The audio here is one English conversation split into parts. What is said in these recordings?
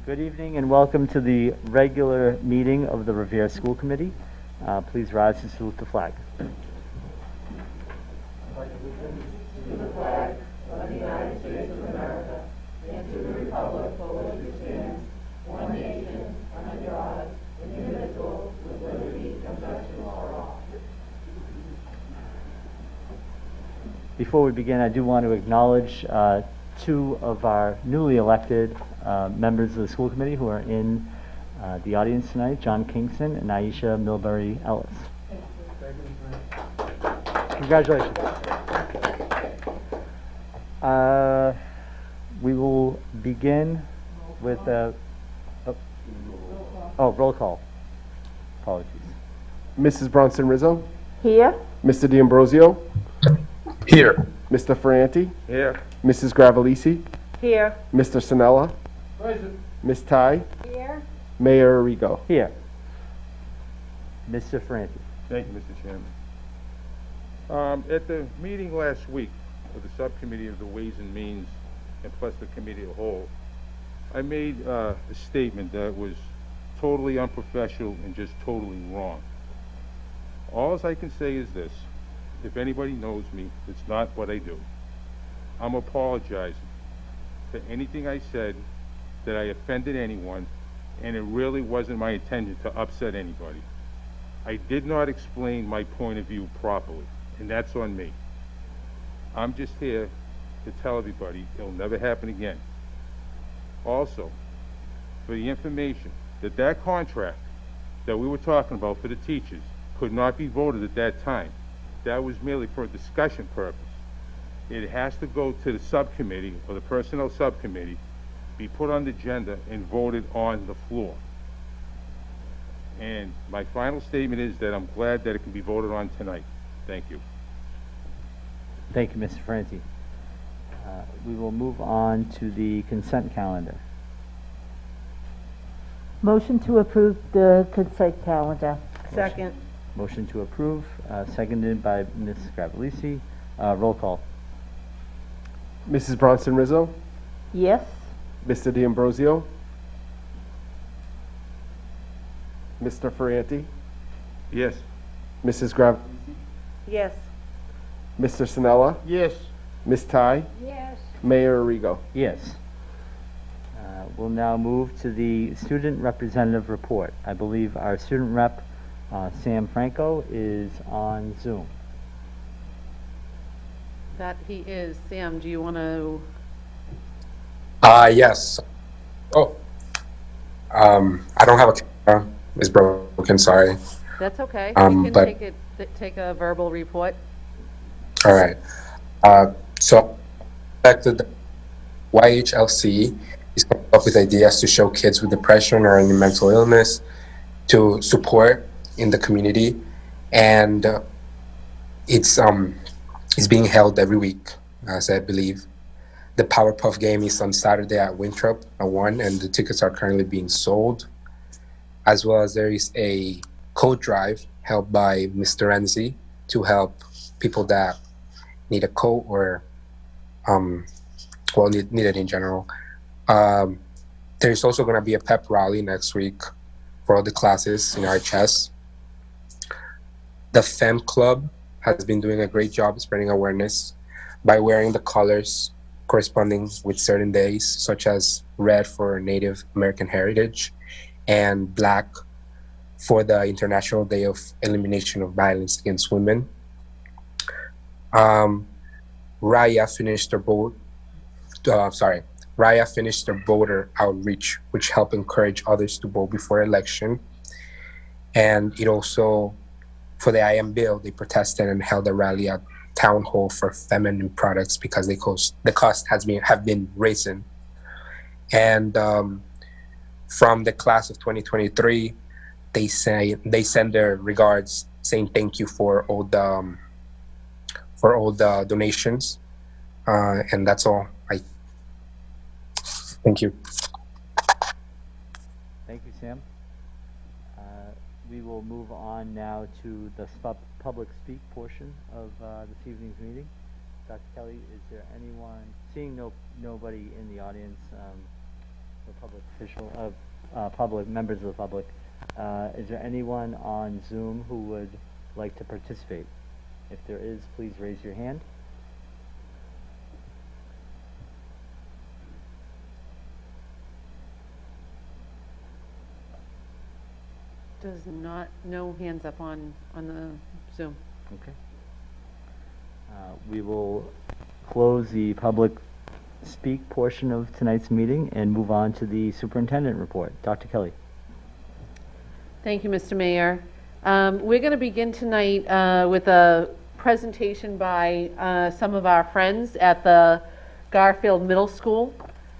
Good evening and welcome to the regular meeting of the Revere School Committee. Please rise and salute the flag. Before we begin, I do want to acknowledge two of our newly elected members of the school committee who are in the audience tonight, John Kingston and Aisha Milbury Ellis. Congratulations. We will begin with roll call. Apologies. Mrs. Bronson Rizzo. Here. Mr. D'Ambrosio. Here. Mr. Ferranti. Here. Mrs. Gravellisi. Here. Mr. Sinella. Present. Ms. Ty. Here. Mayor Arrigo. Here. Mr. Ferranti. Thank you, Mr. Chairman. At the meeting last week of the Subcommittee of the Ways and Means and plus the committee as a whole, I made a statement that was totally unprofessional and just totally wrong. All I can say is this: if anybody knows me, it's not what I do. I'm apologizing for anything I said that I offended anyone, and it really wasn't my intention to upset anybody. I did not explain my point of view properly, and that's on me. I'm just here to tell everybody it'll never happen again. Also, for the information, that contract that we were talking about for the teachers could not be voted at that time. That was merely for a discussion purpose. It has to go to the subcommittee or the personnel subcommittee, be put on the agenda and voted on the floor. And my final statement is that I'm glad that it can be voted on tonight. Thank you. Thank you, Mr. Ferranti. We will move on to the consent calendar. Motion to approve the consent calendar. Second. Motion to approve, seconded by Ms. Gravellisi. Roll call. Mrs. Bronson Rizzo. Yes. Mr. D'Ambrosio. Mr. Ferranti. Yes. Mrs. Gravellisi. Yes. Mr. Sinella. Yes. Ms. Ty. Yes. Mayor Arrigo. Yes. We'll now move to the student representative report. I believe our student rep, Sam Franco, is on Zoom. That he is. Sam, do you want to? Yes. Oh, I don't have a camera. It's broken. Sorry. That's okay. Um, You but- can take a verbal report. All right. So, back to the YHLC is coming up with ideas to show kids with depression or any mental illness to support in the community, and it's being held every week, as I believe. The Powerpuff game is on Saturday at Winthrop at 1, and the tickets are currently being sold. As well as there is a coat drive held by Mr. Renzi to help people that need a coat or need it in general. There's also going to be a Pep Rally next week for all the classes in RHS. The Femme Club has been doing a great job spreading awareness by wearing the colors corresponding with certain days, such as red for Native American Heritage and black for the International Day of Elimination of Violence Against Women. Raya finished their voter outreach, which helped encourage others to vote before election. And it also, for the IM bill, they protested and held a rally at Town Hall for feminine products because the cost have been risen. And from the class of 2023, they send their regards, saying thank you for all the donations, and that's all. Thank you. Thank you, Sam. We will move on now to the public speak portion of this evening's meeting. Dr. Kelly, is there anyone, seeing nobody in the audience, for public official, public members of the public. Is there anyone on Zoom who would like to participate? If there is, please raise your hand. Does not, no hands up on the Zoom. Okay. We will close the public speak portion of tonight's meeting and move on to the superintendent report. Dr. Kelly. Thank you, Mr. Mayor. We're going to begin tonight with a presentation by some of our friends at the Garfield Middle School.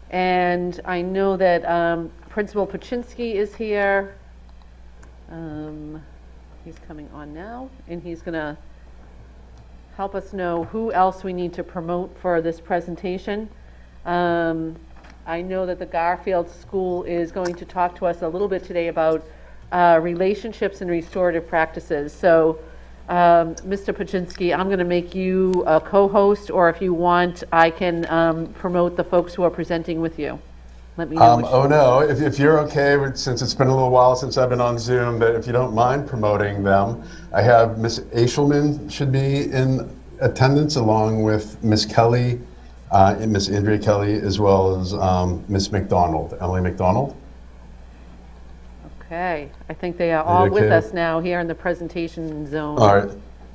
And I know that Principal Paczynski is here. He's coming on now, and he's going to help us know who else we need to promote for this presentation. I know that the Garfield School is going to talk to us a little bit today about relationships and restorative practices. So, Mr. Paczynski, I'm going to make you a co-host, or if you want, I can promote the folks who are presenting with you. Let me know. Oh no, if you're okay, since it's been a little while since I've been on Zoom, but if you don't mind promoting them, I have Ms. Eshelman should be in attendance along with Ms. Kelly, and Ms. Andrea Kelly, as well as Ms. Mcdonald, Emily McDonald. Okay, I think they are all with okay? us now here in the presentation zone. All right.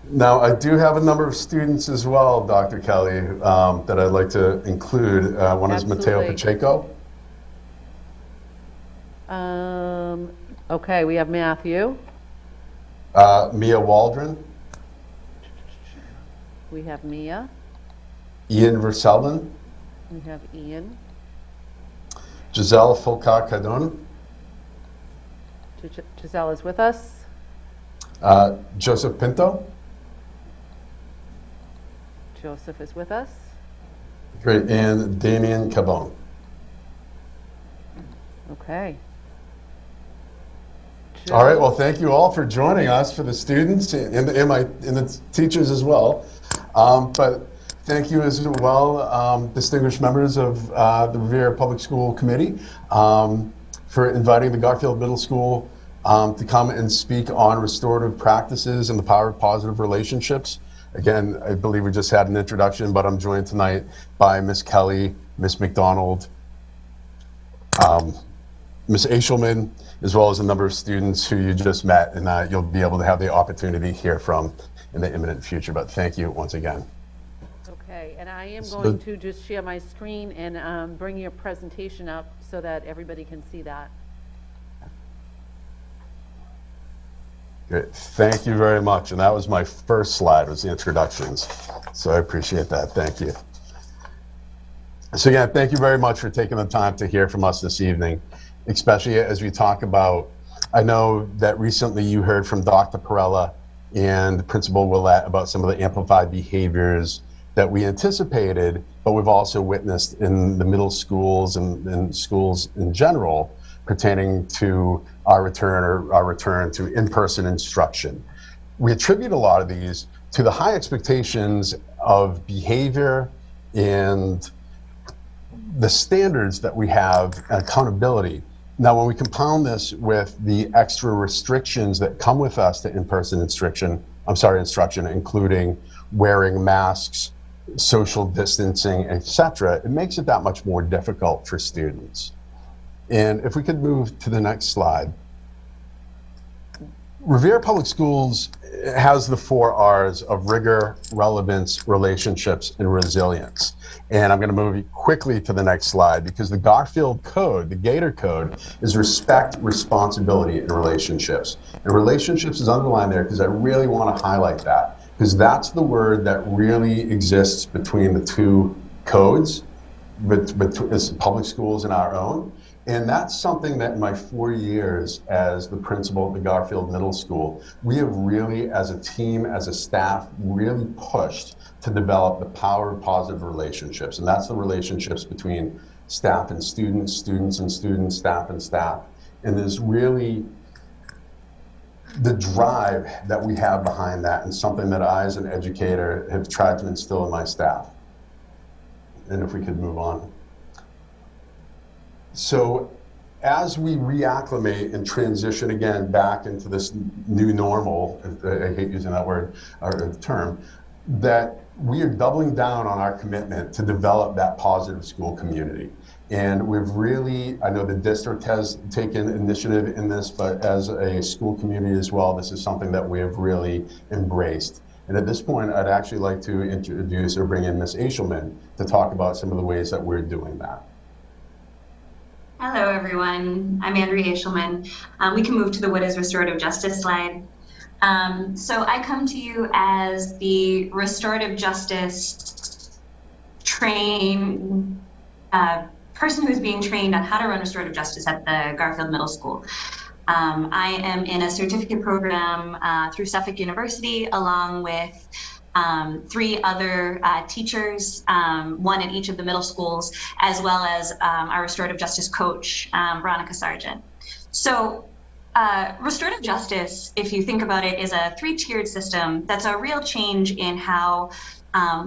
Now, I do have a number of students as well, Dr. Kelly, that I'd like to include. One is Mateo Absolutely. Pacheco. Okay, we have Matthew. Mia Waldron, We have Mia. Ian Verselden, We have Ian. Giselle Fulcar-Cadon, Giselle is with us. Joseph Pinto. Joseph is with us. Great, and Damian Caban. Okay. All right, well, thank you all for joining us, for the students and the teachers as well. But thank you as well, distinguished members of the Revere Public School Committee, for inviting the Garfield Middle School to come and speak on restorative practices and the power of positive relationships. Again, I believe we just had an introduction, but I'm joined tonight by Ms. Kelly, Ms. McDonald, Ms. Eshelman, as well as a number of students who you just met, and you'll be able to have the opportunity to hear from in the imminent future. But thank you once again. Okay, and I am So- going to just share my screen and bring your presentation up so that everybody can see that. Great. Thank you very much. And that was my first slide, was the introductions. So I appreciate that. Thank you. So again, thank you very much for taking the time to hear from us this evening, especially as we talk about, I know that recently you heard from Dr. Perella and Principal Willett about some of the amplified behaviors that we anticipated, but we've also witnessed in the middle schools and schools in general pertaining to our return to in-person instruction. We attribute a lot of these to the high expectations of behavior and the standards that we have, accountability. Now, when we compound this with the extra restrictions that come with us to in-person instruction, including wearing masks, social distancing, etc., it makes it that much more difficult for students. And if we could move to the next slide. Revere Public Schools has the 4 R's of rigor, relevance, relationships, and resilience. And I'm going to move quickly to the next slide because the Garfield Code, the Gator Code, is respect, responsibility, and relationships. And relationships is underlined there because I really want to highlight that, because that's the word that really exists between the 2 codes, between public schools and our own. And that's something that in my 4 years as the principal at the Garfield Middle School, we have really, as a team, as a staff, really pushed to develop the power of positive relationships. And that's the relationships between staff and students, students and students, staff and staff. And there's really the drive that we have behind that, and something that I, as an educator, have tried to instill in my staff. And if we could move on. So as we reacclimate and transition again back into this new normal, I hate using that word or term, that we are doubling down on our commitment to develop that positive school community. And we've really, I know the district has taken initiative in this, but as a school community as well, this is something that we have really embraced. And at this point, I'd actually like to introduce or bring in Ms. Eshelman to talk about some of the ways that we're doing that. Hello, everyone. I'm Andrea Eshelman. We can move to the What is Restorative Justice slide. So I come to you as the Restorative Justice person who's being trained on how to run restorative justice at the Garfield Middle School. I am in a certificate program through Suffolk University, along with 3 other teachers, one at each of the middle schools, as well as our restorative justice coach, Veronica Sargent. So restorative justice, if you think about it, is a 3-tiered system that's a real change in how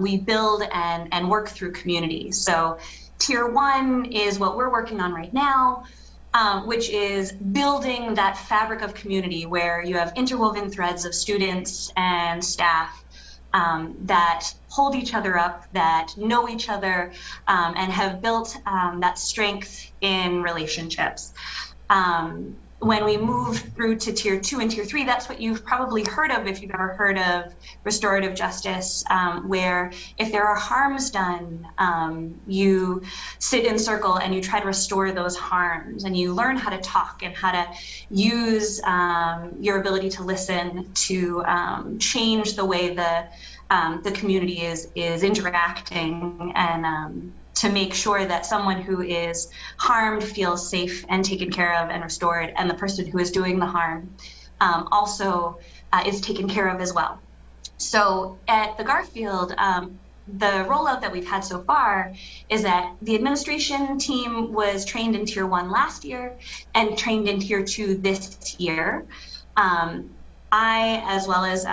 we build and work through communities. So Tier 1 is what we're working on right now, which is building that fabric of community where you have interwoven threads of students and staff that hold each other up, that know each other, and have built that strength in relationships. When we move through to Tier 2 and Tier 3, that's what you've probably heard of if you've ever heard of restorative justice, where if there are harms done, you sit in circle and you try to restore those harms, and you learn how to talk and how to use your ability to listen to change the way the community is interacting, and to make sure that someone who is harmed feels safe and taken care of and restored, and the person who is doing the harm also is taken care of as well. So at the Garfield, the rollout that we've had so far is that the administration team was trained in Tier 1 last year and trained in Tier 2 this year. I, as well as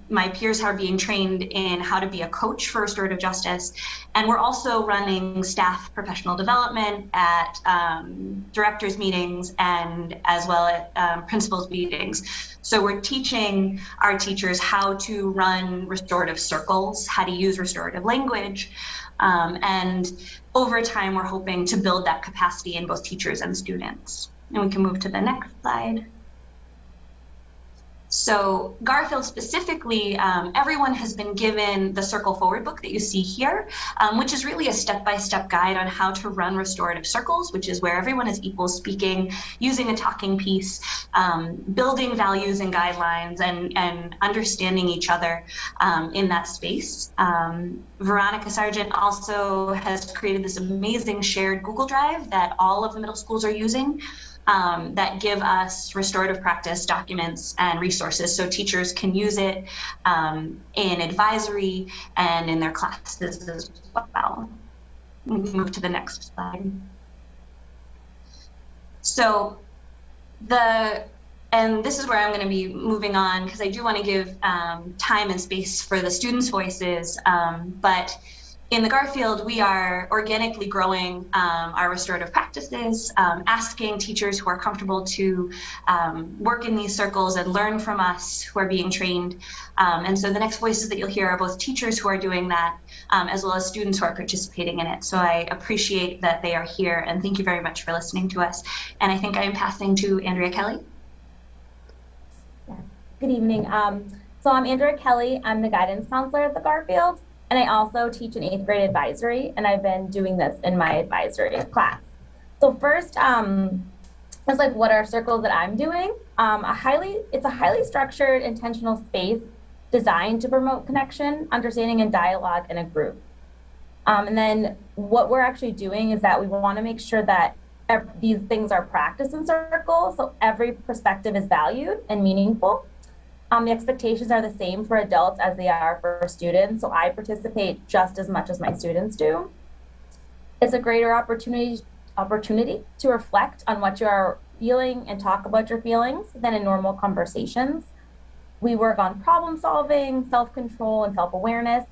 my peers, are being trained in how to be a coach for restorative justice. And we're also running staff professional development at directors meetings and as well at principals meetings. So we're teaching our teachers how to run restorative circles, how to use restorative language. And over time, we're hoping to build that capacity in both teachers and students. And we can move to the next slide. So Garfield specifically, everyone has been given the Circle Forward book that you see here, which is really a step-by-step guide on how to run restorative circles, which is where everyone is equal speaking, using a talking piece, building values and guidelines, and understanding each other in that space. Veronica Sargent also has created this amazing shared Google Drive that all of the middle schools are using. That give us restorative practice documents and resources so teachers can use it in advisory and in their classes as well. We can move to the next slide. So and this is where I'm going to be moving on, because I do want to give time and space for the students' voices, but in the Garfield, we are organically growing our restorative practices, asking teachers who are comfortable to work in these circles and learn from us who are being trained. And so the next voices that you'll hear are both teachers who are doing that, as well as students who are participating in it. So I appreciate that they are here, and thank you very much for listening to us. And I think I am passing to Andrea Kelly. Yes. Good evening. So I'm Andrea Kelly. I'm the guidance counselor at the Garfield. And I also teach an 8th grade advisory, and I've been doing this in my advisory class. So first, it's like what are circles that I'm doing? It's a highly structured, intentional space designed to promote connection, understanding, and dialogue in a group. And then what we're actually doing is that we want to make sure that these things are practiced in circles, so every perspective is valued and meaningful. The expectations are the same for adults as they are for students, so I participate just as much as my students do. It's a greater opportunity to reflect on what you are feeling and talk about your feelings than in normal conversations. We work on problem solving, self-control, and self-awareness,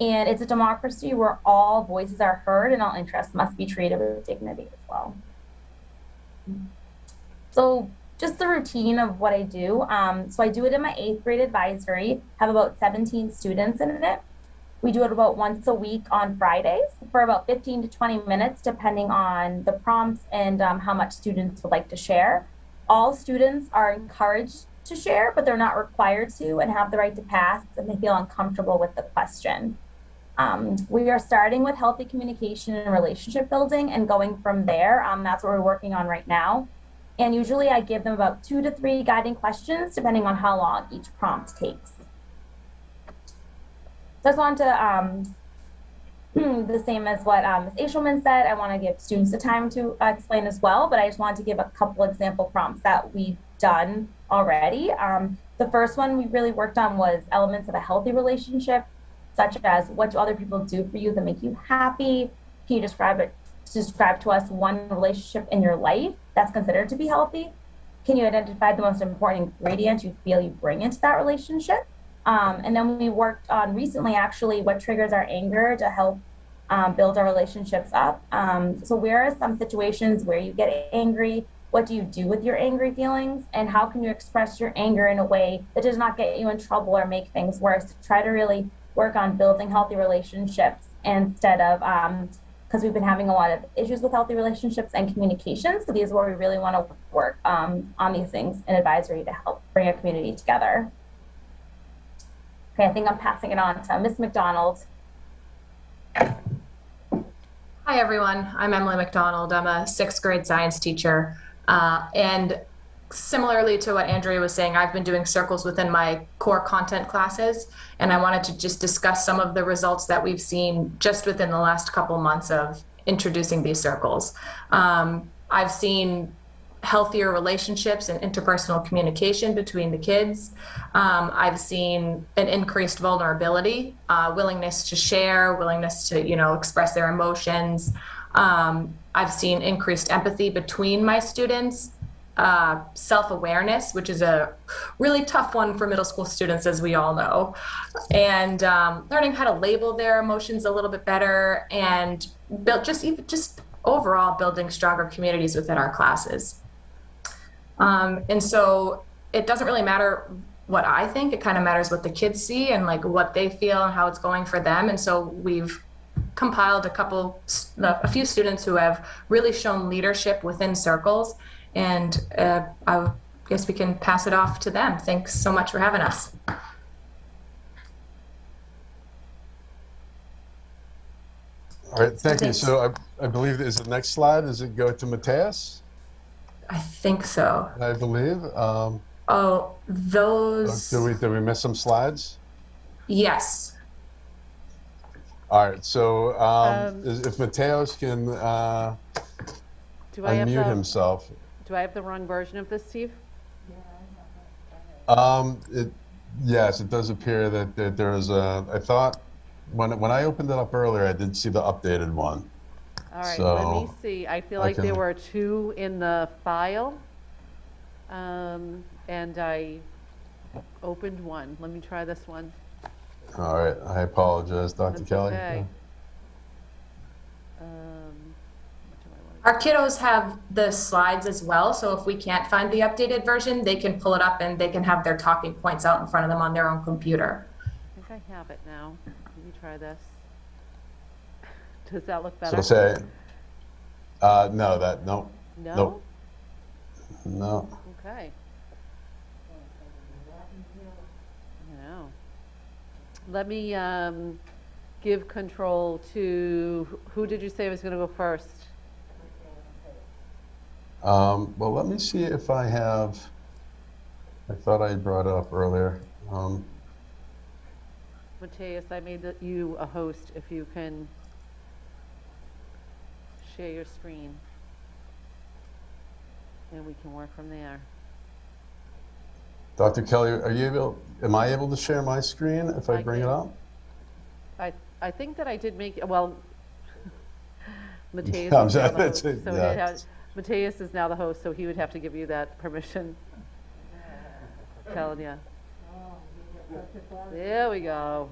and it's a democracy where all voices are heard and all interests must be treated with dignity as well. So just the routine of what I do. So I do it in my 8th grade advisory, have about 17 students in it. We do it about once a week on Fridays for about 15 to 20 minutes, depending on the prompts and how much students would like to share. All students are encouraged to share, but they're not required to and have the right to pass if they feel uncomfortable with the question. We are starting with healthy communication and relationship building and going from there. That's what we're working on right now. And usually I give them about 2 to 3 guiding questions, depending on how long each prompt takes. So I just wanted to, the same as what Ms. Eshelman said, I want to give students the time to explain as well, but I just wanted to give a couple example prompts that we've done already. The first one we really worked on was elements of a healthy relationship, such as what do other people do for you that make you happy? Can you describe to us one relationship in your life that's considered to be healthy? Can you identify the most important ingredient you feel you bring into that relationship? And then we worked on recently, actually, what triggers our anger to help build our relationships up. So where are some situations where you get angry? What do you do with your angry feelings? And how can you express your anger in a way that does not get you in trouble or make things worse? Try to really work on building healthy relationships instead of, because we've been having a lot of issues with healthy relationships and communication. So these are where we really want to work on these things in advisory to help bring a community together. Okay, I think I'm passing it on to Ms. Mcdonald. Hi, everyone. I'm Emily Mcdonald. I'm a 6th grade science teacher. And similarly to what Andrea was saying, I've been doing circles within my core content classes, and I wanted to just discuss some of the results that we've seen just within the last couple months of introducing these circles. I've seen healthier relationships and interpersonal communication between the kids. I've seen an increased vulnerability, willingness to share, willingness to, express their emotions. I've seen increased empathy between my students, self-awareness, which is a really tough one for middle school students, as we all know, and learning how to label their emotions a little bit better, and just overall building stronger communities within our classes. And so it doesn't really matter what I think, it kind of matters what the kids see and like what they feel and how it's going for them. And so we've compiled a few students who have really shown leadership within circles, and I guess we can pass it off to them. Thanks so much for having us. All right, thank you. So I believe is the next slide, does it go to Mateus? I think so. I believe. Those. Did we miss some slides? Yes. All right, so if Mateus can unmute himself. Do I have the wrong version of this, Steve? Yes, it does appear that there is I thought when I opened it up earlier, I did see the updated one. All right, So let me see. I feel like there were 2 in the file, and I opened one. Let me try this one. All right, I apologize, Dr. That's Kelly. okay. Our kiddos have the slides as well, so if we can't find the updated version, they can pull it up and they can have their talking points out in front of them on their own computer. I think I have it now. Let me try this. Does that look better? So say, no, No? Nope. No. Okay. No. Let me give control to, who did you say was going to go first? Well, let me see if I have, I thought I brought it up earlier. Mateus, I made you a host if you can share your screen. And we can work from there. Dr. Kelly, am I able to share my screen if I bring it up? I think that I did make, well, Mateus I'm is now sorry, the host, that's it, so yeah. Mateus is now the host, so he would have to give you that permission. Telling you. There we go.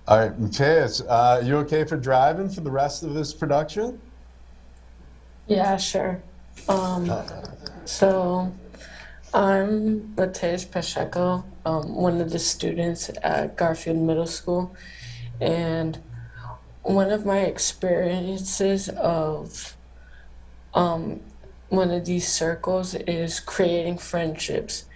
All right, Mateus, you okay for driving for the rest of this production? Yeah, sure. So I'm Mateus Pacheco, one of the students at Garfield Middle School, and one of my experiences of one of these circles is creating friendships.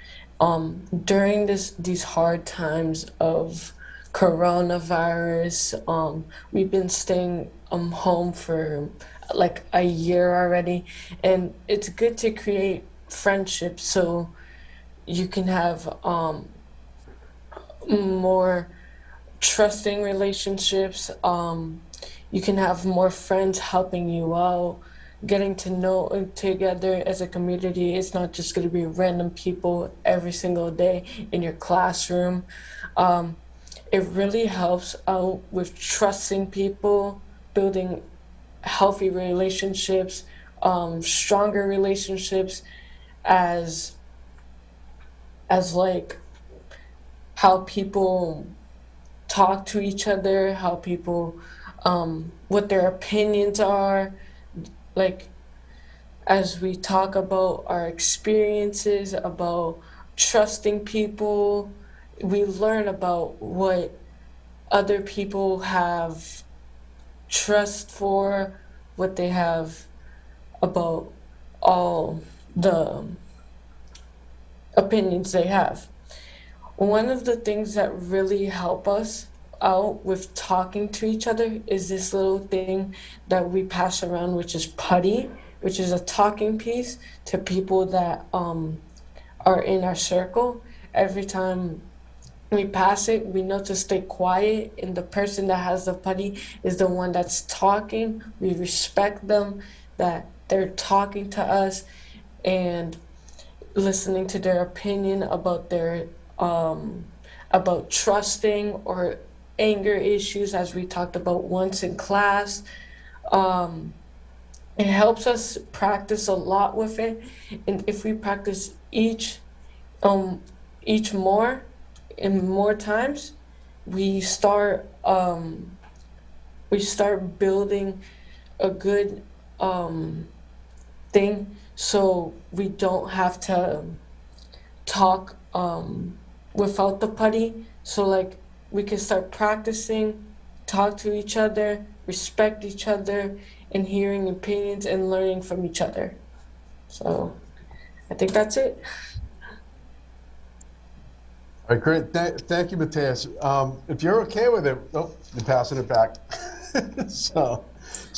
During these hard times of coronavirus, we've been staying home for like a year already, and it's good to create friendships so you can have more trusting relationships. You can have more friends helping you out, getting to know together as a community. It's not just going to be random people every single day in your classroom. It really helps out with trusting people, building healthy relationships, stronger relationships, as like how people talk to each other, how people what their opinions are, like as we talk about our experiences, about trusting people, we learn about what other people have trust for, what they have about all the opinions they have. One of the things that really help us out with talking to each other is this little thing that we pass around, which is putty, which is a talking piece to people that are in our circle. Every time we pass it, we know to stay quiet, and the person that has the putty is the one that's talking. We respect them, that they're talking to us and listening to their opinion about their about trusting or anger issues, as we talked about once in class. It helps us practice a lot with it, and if we practice each more and more times, we start building a good thing, so we don't have to talk without the putty. So like we can start practicing, talk to each other, respect each other, and hearing opinions and learning from each other. So I think that's it. All right, great. Thank you, Mateus. If you're okay with it, oh, you're passing it back. so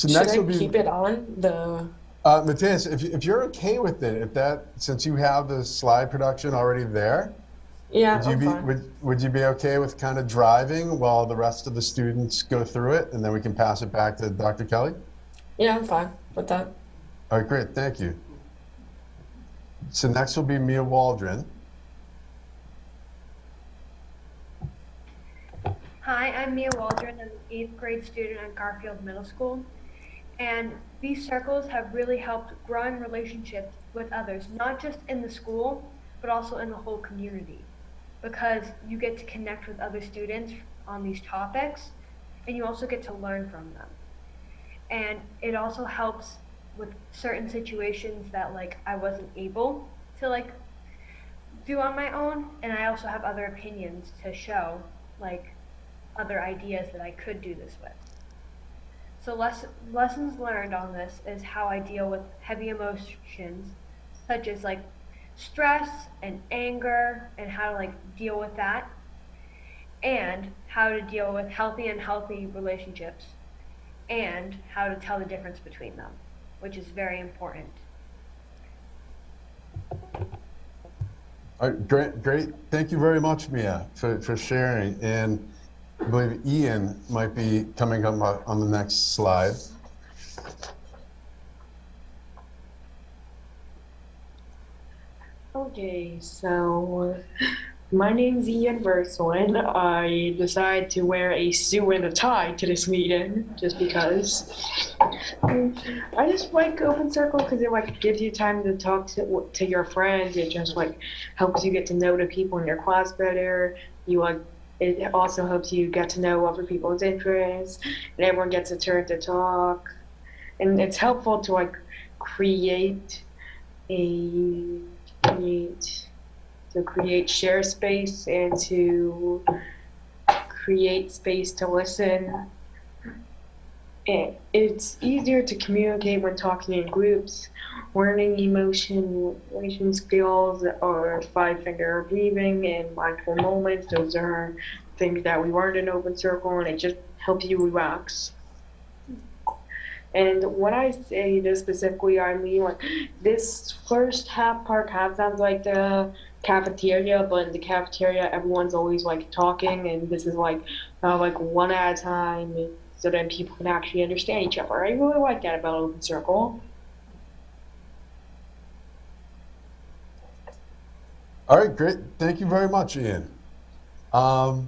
next will be. Keep it on the. Mateus, if you're okay with it, since you have the slide production already there, Yeah, would you be okay with kind of driving while the rest of the students go through it, and then we can pass it back to Dr. Kelly? Yeah, I'm fine with that. All right, great. Thank you. So next will be Mia Waldron. Hi, I'm Mia Waldron. I'm an 8th grade student at Garfield Middle School. And these circles have really helped growing relationships with others, not just in the school, but also in the whole community. Because you get to connect with other students on these topics, and you also get to learn from them. And it also helps with certain situations that like I wasn't able to like do on my own, and I also have other opinions to show, like other ideas that I could do this with. So lessons learned on this is how I deal with heavy emotions, such as like stress and anger, and how to like deal with that, and how to deal with healthy and unhealthy relationships, and how to tell the difference between them, which is very important. All right, great. Thank you very much, Mia, for sharing. And I believe Ian might be coming up on the next slide. Okay, so my name's Ian Verswin. I decided to wear a suit and a tie to this meeting just because. I just like Open Circle because it like gives you time to talk to your friends. It just like helps you get to know the people in your class better. It also helps you get to know other people's interests, and everyone gets a turn to talk. And it's helpful to like create share space and to create space to listen. And it's easier to communicate when talking in groups. Learning emotion skills or 5-finger breathing and mindful moments. Those are things that we learned in Open Circle, and it just helps you relax. And when I say this specifically, I mean like this first half part half sounds like the cafeteria, but in the cafeteria everyone's always like talking, and this is like one at a time, so then people can actually understand each other. I really like that about Open Circle. All right, great. Thank you very much, Ian. And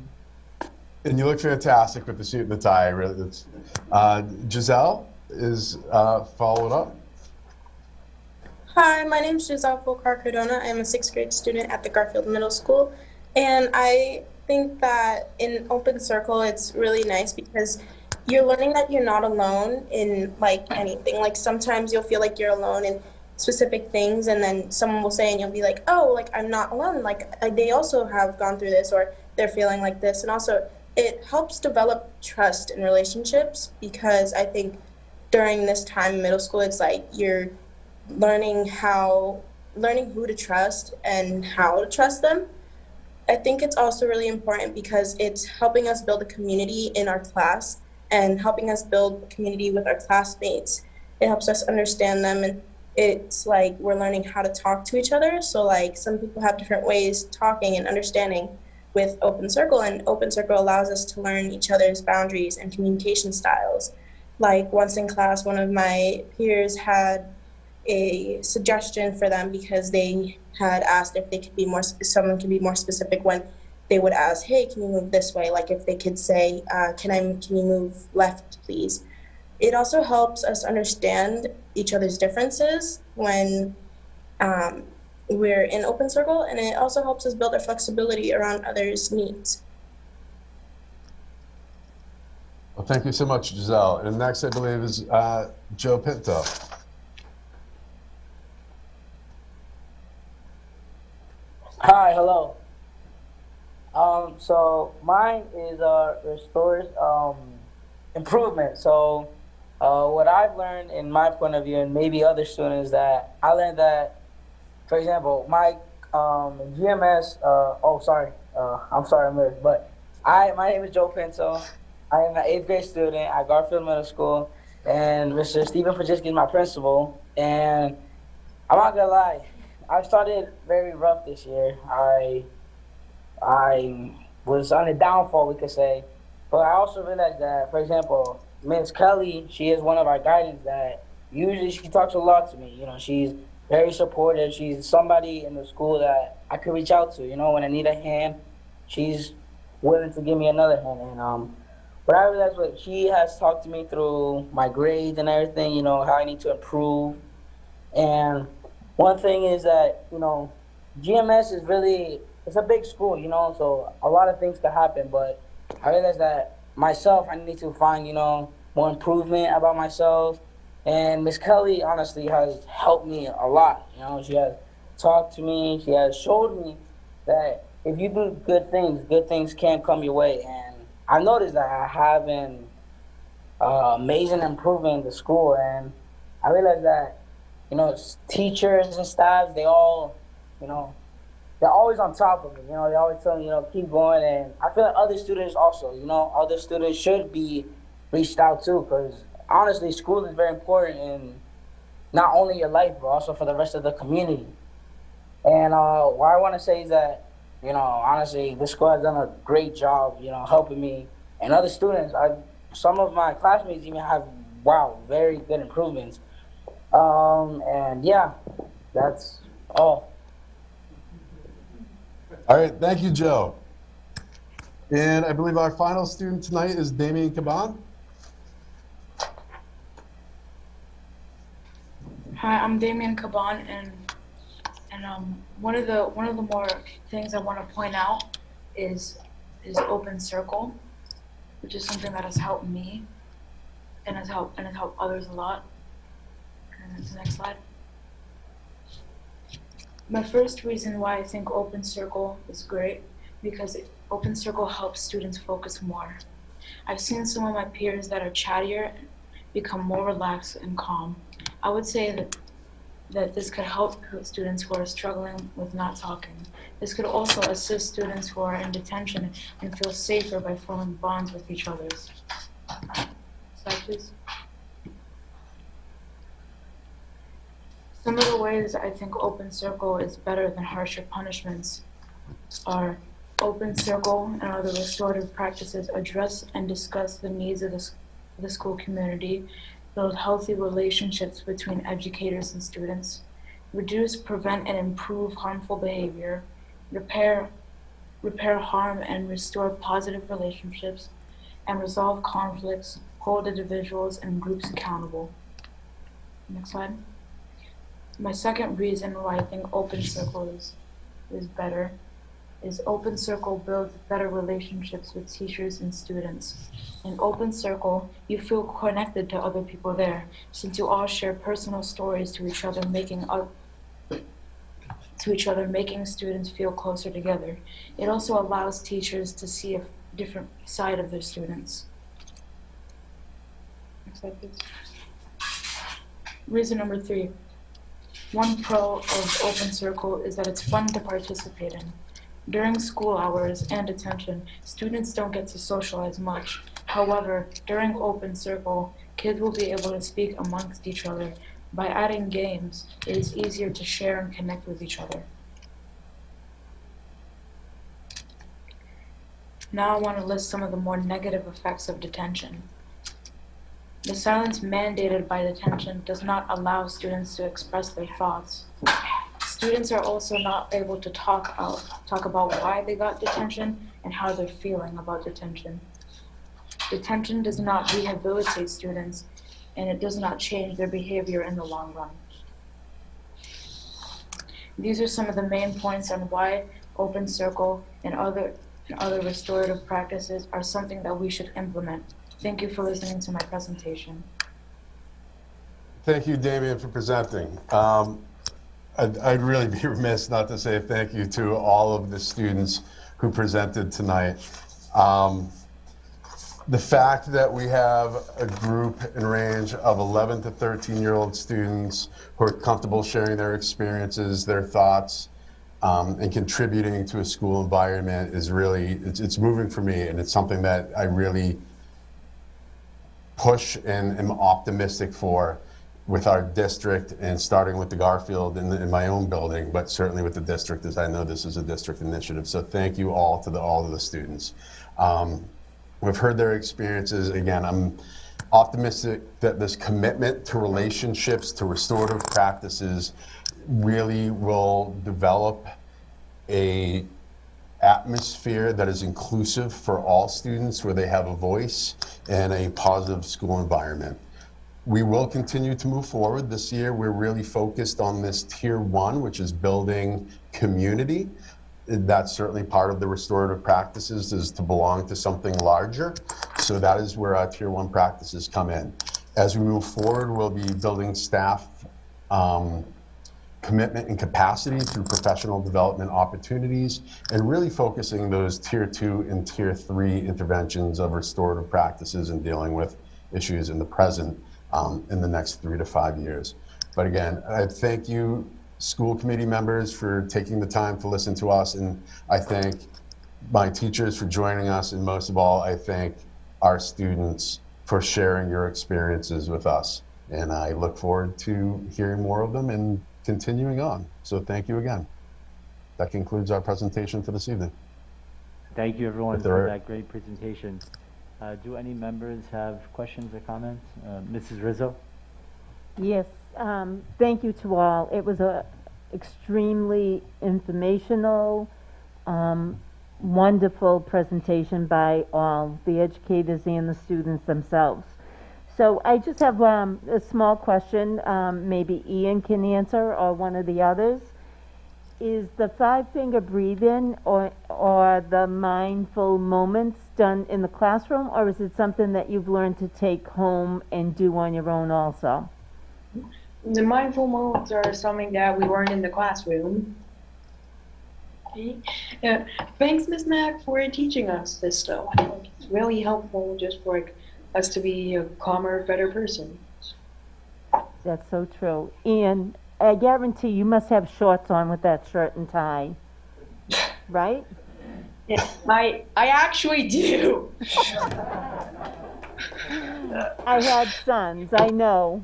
you look fantastic with the suit and the tie. Really, that's, Giselle is followed up. Hi, my name is Giselle Fulcar-Cardona. I'm a 6th grade student at the Garfield Middle School. And I think that in Open Circle, it's really nice because you're learning that you're not alone in like anything. Like sometimes you'll feel like you're alone in specific things, and then someone will say and you'll be like, oh, like I'm not alone, like they also have gone through this, or they're feeling like this. And also it helps develop trust in relationships, because I think during this time in middle school, it's like you're learning who to trust and how to trust them. I think it's also really important because it's helping us build a community in our class and helping us build a community with our classmates. It helps us understand them, and it's like we're learning how to talk to each other. So like some people have different ways talking and understanding with Open Circle, and Open Circle allows us to learn each other's boundaries and communication styles. Like once in class, one of my peers had a suggestion for them because they had asked if they could be someone could be more specific when they would ask, hey, can you move this way? Like if they could say, can you move left, please? It also helps us understand each other's differences when we're in Open Circle, and it also helps us build our flexibility around others' needs. Well, thank you so much, Giselle. And next, I believe, is Joe Pinto. Hi, hello. So mine is restores improvement. So what I've learned in my point of view, and maybe other students, that I learned that, for example, my GMS. I'm sorry, Miss, but my name is Joe Pinto. I am an 8th grade student at Garfield Middle School, and Mr. Stephen Pajiski is my principal. And I'm not gonna lie, I started very rough this year. I was on a downfall, we could say. But I also realized that, for example, Ms. Kelly, she is one of our guidance that usually she talks a lot to me. You know, she's very supportive. She's somebody in the school that I could reach out to. You know, when I need a hand, she's willing to give me another hand. And but I realized what she has talked to me through my grades and everything, you know, how I need to improve. And one thing is that, you know, GMS is really, it's a big school, you know, so a lot of things could happen. But I realized that myself, I need to find, you know, more improvement about myself. And Miss Kelly, honestly, has helped me a lot. You know, she has talked to me. She has showed me that if you do good things can come your way. And I noticed that I have an amazing improvement in the school. And I realized that, you know, teachers and staff, they all, you know, they're always on top of me. You know, they always tell me, you know, keep going. And I feel like other students also, you know, other students should be reached out to, because honestly, school is very important in not only your life, but also for the rest of the community. And what I want to say is that, you know, honestly, this school has done a great job, you know, helping me. And other students, some of my classmates even have, very good improvements. And yeah, that's all. All right, thank you, Joe. And I believe our final student tonight is Damian Caban. Hi, I'm Damian Caban, and one of the more things I want to point out is Open Circle, which is something that has helped me and has helped others a lot. And the next slide. My first reason why I think Open Circle is great, because Open Circle helps students focus more. I've seen some of my peers that are chattier become more relaxed and calm. I would say that this could help students who are struggling with not talking. This could also assist students who are in detention and feel safer by forming bonds with each other. Slide, please. Some of the ways I think Open Circle is better than harsher punishments are Open Circle and other restorative practices address and discuss the needs of the school community, build healthy relationships between educators and students, reduce, prevent, and improve harmful behavior, repair harm and restore positive relationships, and resolve conflicts, hold individuals and groups accountable. Next slide. My second reason why I think Open Circle is better is Open Circle builds better relationships with teachers and students. In Open Circle, you feel connected to other people there, since you all share personal stories to each other, making students feel closer together. It also allows teachers to see a different side of their students. Next slide, please. Reason number 3. One pro of Open Circle is that it's fun to participate in. During school hours and detention, students don't get to socialize much. However, during Open Circle, kids will be able to speak amongst each other. By adding games, it is easier to share and connect with each other. Now I want to list some of the more negative effects of detention. The silence mandated by detention does not allow students to express their thoughts. Students are also not able to talk about why they got detention and how they're feeling about detention. Detention does not rehabilitate students, and it does not change their behavior in the long run. These are some of the main points on why Open Circle and other restorative practices are something that we should implement. Thank you for listening to my presentation. Thank you, Damian, for presenting. I'd really be remiss not to say thank you to all of the students who presented tonight. The fact that we have a group in range of 11 to 13-year-old students who are comfortable sharing their experiences, their thoughts, and contributing to a school environment is really, it's moving for me, and it's something that I really push and am optimistic for with our district, and starting with the Garfield in my own building, but certainly with the district, as I know this is a district initiative. So thank you all to all of the students. We've heard their experiences. Again, I'm optimistic that this commitment to relationships, to restorative practices, really will develop a atmosphere that is inclusive for all students, where they have a voice and a positive school environment. We will continue to move forward. This year, we're really focused on this Tier 1, which is building community. That's certainly part of the restorative practices, is to belong to something larger. So that is where our Tier 1 practices come in. As we move forward, we'll be building staff commitment and capacity through professional development opportunities, and really focusing those Tier 2 and Tier 3 interventions of restorative practices and dealing with issues in the present in the next 3 to 5 years. But again, I thank you, school committee members, for taking the time to listen to us, and I thank my teachers for joining us, and most of all, I thank our students for sharing your experiences with us. And I look forward to hearing more of them and continuing on. So thank you again. That concludes our presentation for this evening. Thank you, everyone, for that great presentation. Do any members have questions or comments? Mrs. Rizzo? Yes, thank you to all. It was a extremely informational, wonderful presentation by all, the educators and the students themselves. So I just have a small question, maybe Ian can answer, or one of the others. Is the 5-finger breathing or the mindful moments done in the classroom, or is it something that you've learned to take home and do on your own also? The mindful modes are something that we learn in the classroom. Okay. Thanks, Ms. Mack, for teaching us this stuff. It's really helpful just for like, us to be a calmer, better person. That's so true. And I guarantee you must have shorts on with that shirt and tie, right? Yeah, I actually do. I had sons, I know.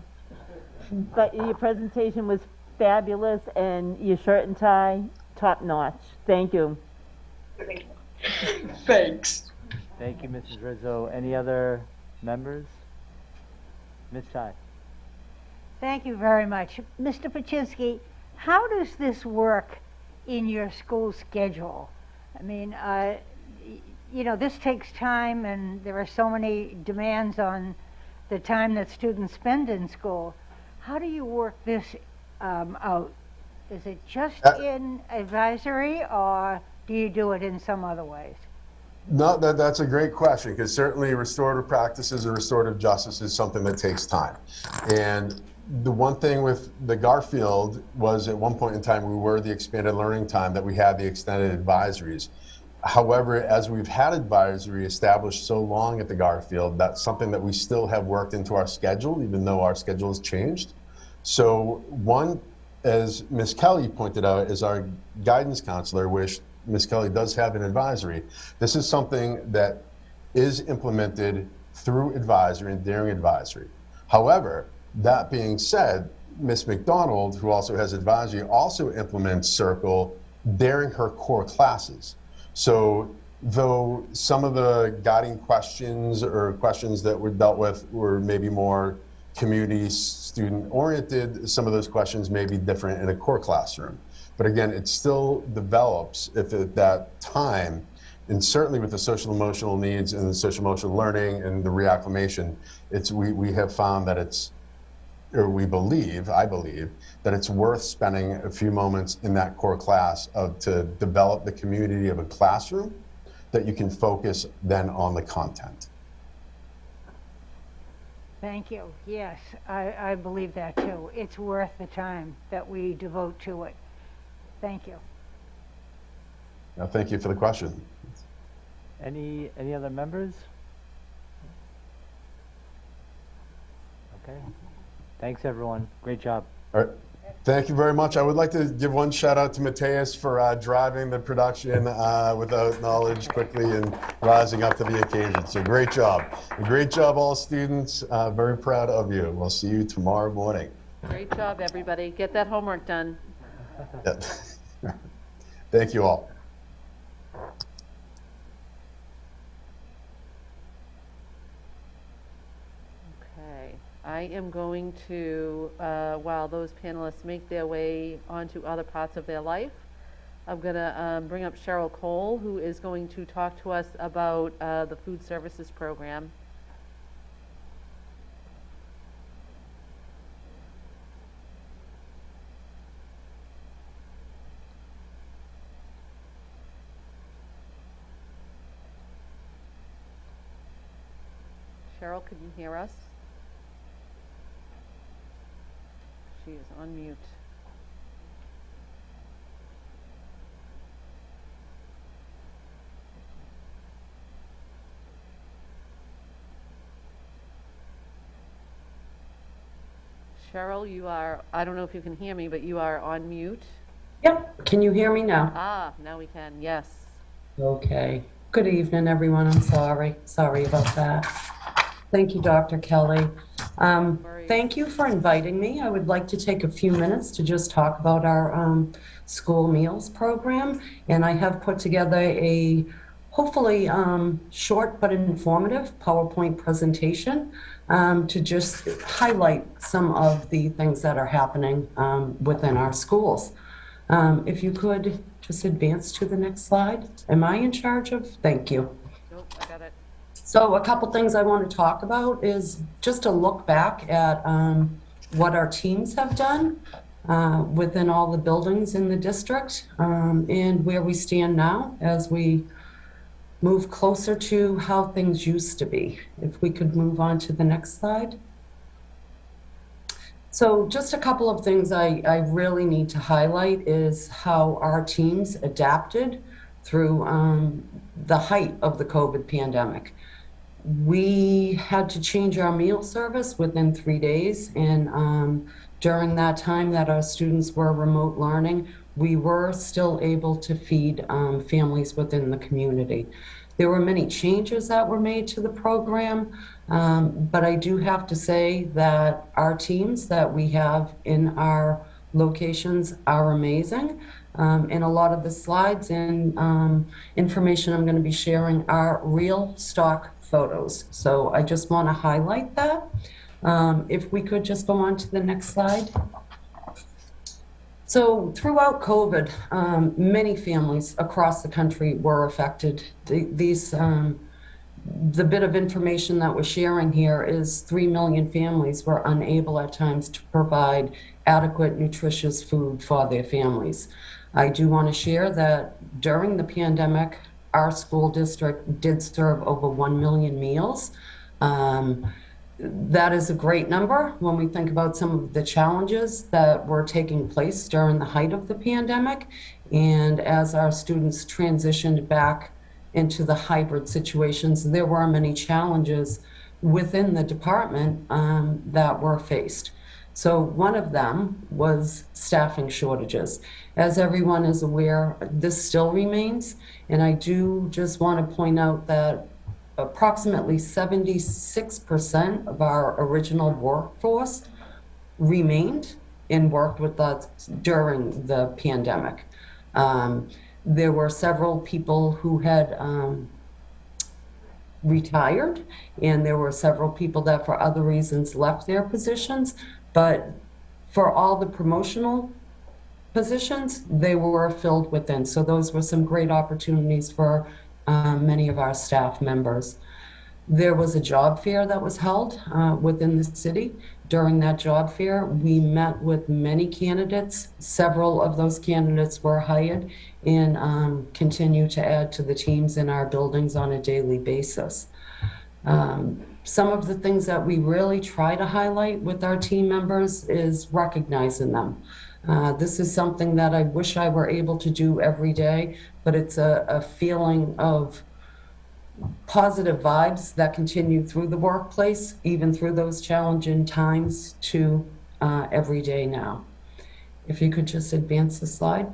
But your presentation was fabulous and your shirt and tie, top notch. Thank you. Thanks. Thank you, Mrs. Rizzo. Any other members? Ms. Ty. Thank you very much. Mr. Paczynski, how does this work in your school schedule? I mean, you know, this takes time and there are so many demands on the time that students spend in school. How do you work this out? Is it just in advisory or do you do it in some other ways? No, that's a great question, because certainly restorative practices or restorative justice is something that takes time. And the one thing with the Garfield was at one point in time, we were the expanded learning time that we had the extended advisories. However, as we've had advisory established so long at the Garfield, that's something that we still have worked into our schedule, even though our schedule has changed. So one, as Ms. Kelly pointed out, is our guidance counselor, which Ms. Kelly does have an advisory. This is something that is implemented through advisory and during advisory. However, that being said, Ms. Mcdonald, who also has advisory, also implements Circle during her core classes. So though some of the guiding questions or questions that were dealt with were maybe more community student oriented, some of those questions may be different in a core classroom. But again, it still develops if at that time, and certainly with the social emotional needs and the social emotional learning and the reacclimation, we have found that it's, or I believe, that it's worth spending a few moments in that core class to develop the community of a classroom that you can focus then on the content. Thank you. Yes, I believe that too. It's worth the time that we devote to it. Thank you. Now, thank you for the question. Any other members? Okay. Thanks, everyone. Great job. All right. Thank you very much. I would like to give one shout out to Mateus for driving the production without knowledge quickly and rising up to the occasion. So great job. Great job, all students. Very proud of you. We'll see you tomorrow morning. Great job, everybody. Get that homework done. Yeah. Thank you all. Okay, I am going to, while those panelists make their way onto other parts of their life, I'm going to bring up Cheryl Cole, who is going to talk to us about the food services program. Cheryl, could you hear us? She is on mute. Cheryl, you are, I don't know if you can hear me, but you are on mute. Yep. Can you hear me now? Ah, now we can, yes. Okay. Good evening, everyone. I'm sorry. Sorry about that. Thank you, Dr. Kelly. Thank you for inviting me. I would like to take a few minutes to just talk about our school meals program. And I have put together a hopefully short but informative PowerPoint presentation to just highlight some of the things that are happening within our schools. If you could just advance to the next slide. Am I in charge of? Thank you. Nope, I got it. So a couple things I want to talk about is just to look back at what our teams have done within all the buildings in the district and where we stand now as we move closer to how things used to be. If we could move on to the next slide. So just a couple of things I really need to highlight is how our teams adapted through the height of the COVID pandemic. We had to change our meal service within 3 days, and during that time that our students were remote learning, we were still able to feed families within the community. There were many changes that were made to the program, but I do have to say that our teams that we have in our locations are amazing. And a lot of the slides and information I'm going to be sharing are real stock photos. So I just want to highlight that. If we could just go on to the next slide. So throughout COVID, many families across the country were affected. The bit of information that we're sharing here is 3 million families were unable at times to provide adequate, nutritious food for their families. I do want to share that during the pandemic, our school district did serve over 1 million meals. That is a great number when we think about some of the challenges that were taking place during the height of the pandemic. And as our students transitioned back into the hybrid situations, there were many challenges within the department that were faced. So one of them was staffing shortages. As everyone is aware, this still remains, and I do just want to point out that approximately 76% of our original workforce remained and worked with us during the pandemic. There were several people who had retired, and there were several people that for other reasons left their positions, but for all the promotional positions, they were filled within. So those were some great opportunities for many of our staff members. There was a job fair that was held within the city. During that job fair, we met with many candidates. Several of those candidates were hired and continue to add to the teams in our buildings on a daily basis. Some of the things that we really try to highlight with our team members is recognizing them. This is something that I wish I were able to do every day, but it's a feeling of positive vibes that continue through the workplace, even through those challenging times to every day now. If you could just advance the slide.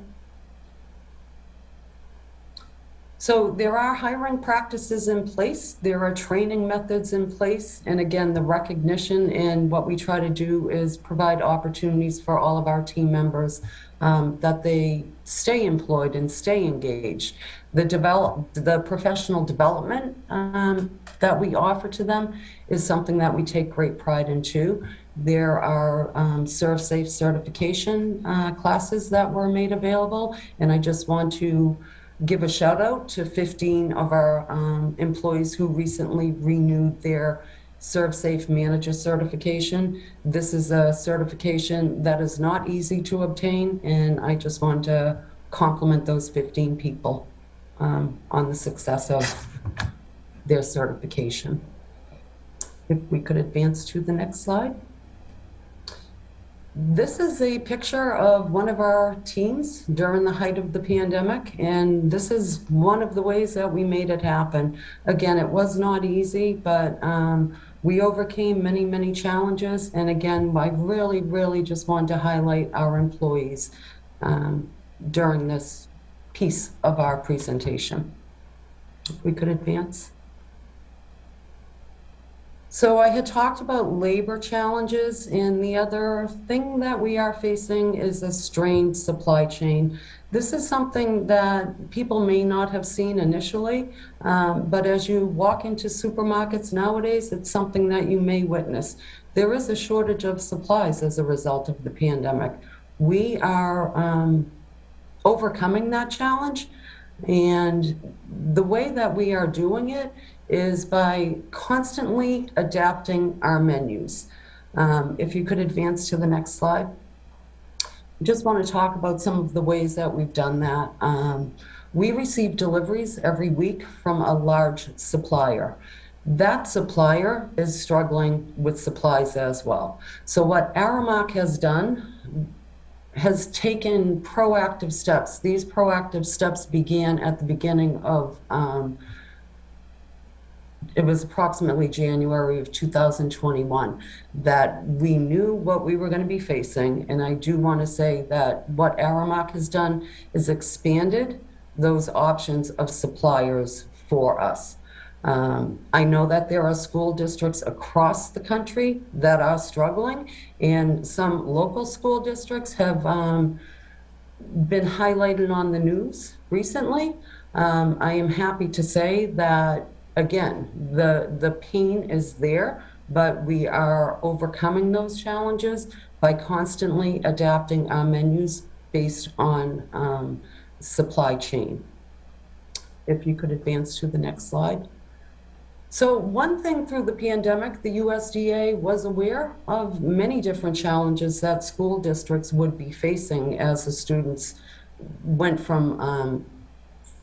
So there are hiring practices in place, there are training methods in place, and again, the recognition and what we try to do is provide opportunities for all of our team members that they stay employed and stay engaged. The professional development that we offer to them is something that we take great pride in too. There are ServSafe certification classes that were made available, and I just want to give a shout out to 15 of our employees who recently renewed their ServSafe manager certification. This is a certification that is not easy to obtain, and I just want to compliment those 15 people on the success of their certification. If we could advance to the next slide. This is a picture of one of our teams during the height of the pandemic, and this is one of the ways that we made it happen. Again, it was not easy, but we overcame many, many challenges, and again, I really, really just want to highlight our employees during this piece of our presentation. If we could advance. So I had talked about labor challenges, and the other thing that we are facing is a strained supply chain. This is something that people may not have seen initially, but as you walk into supermarkets nowadays, it's something that you may witness. There is a shortage of supplies as a result of the pandemic. We are overcoming that challenge, and the way that we are doing it is by constantly adapting our menus. If you could advance to the next slide. I just want to talk about some of the ways that we've done that. We receive deliveries every week from a large supplier. that supplier is struggling with supplies as well. So what Aramark has done has taken proactive steps. These proactive steps began at the beginning of, it was approximately January of 2021, that we knew what we were going to be facing. And I do want to say that what Aramark has done is expanded those options of suppliers for us. I know that there are school districts across the country that are struggling, and some local school districts have been highlighted on the news recently. I am happy to say that, again, the pain is there, but we are overcoming those challenges by constantly adapting our menus based on supply chain. If you could advance to the next slide. So one thing through the pandemic, the USDA was aware of many different challenges that school districts would be facing as the students went from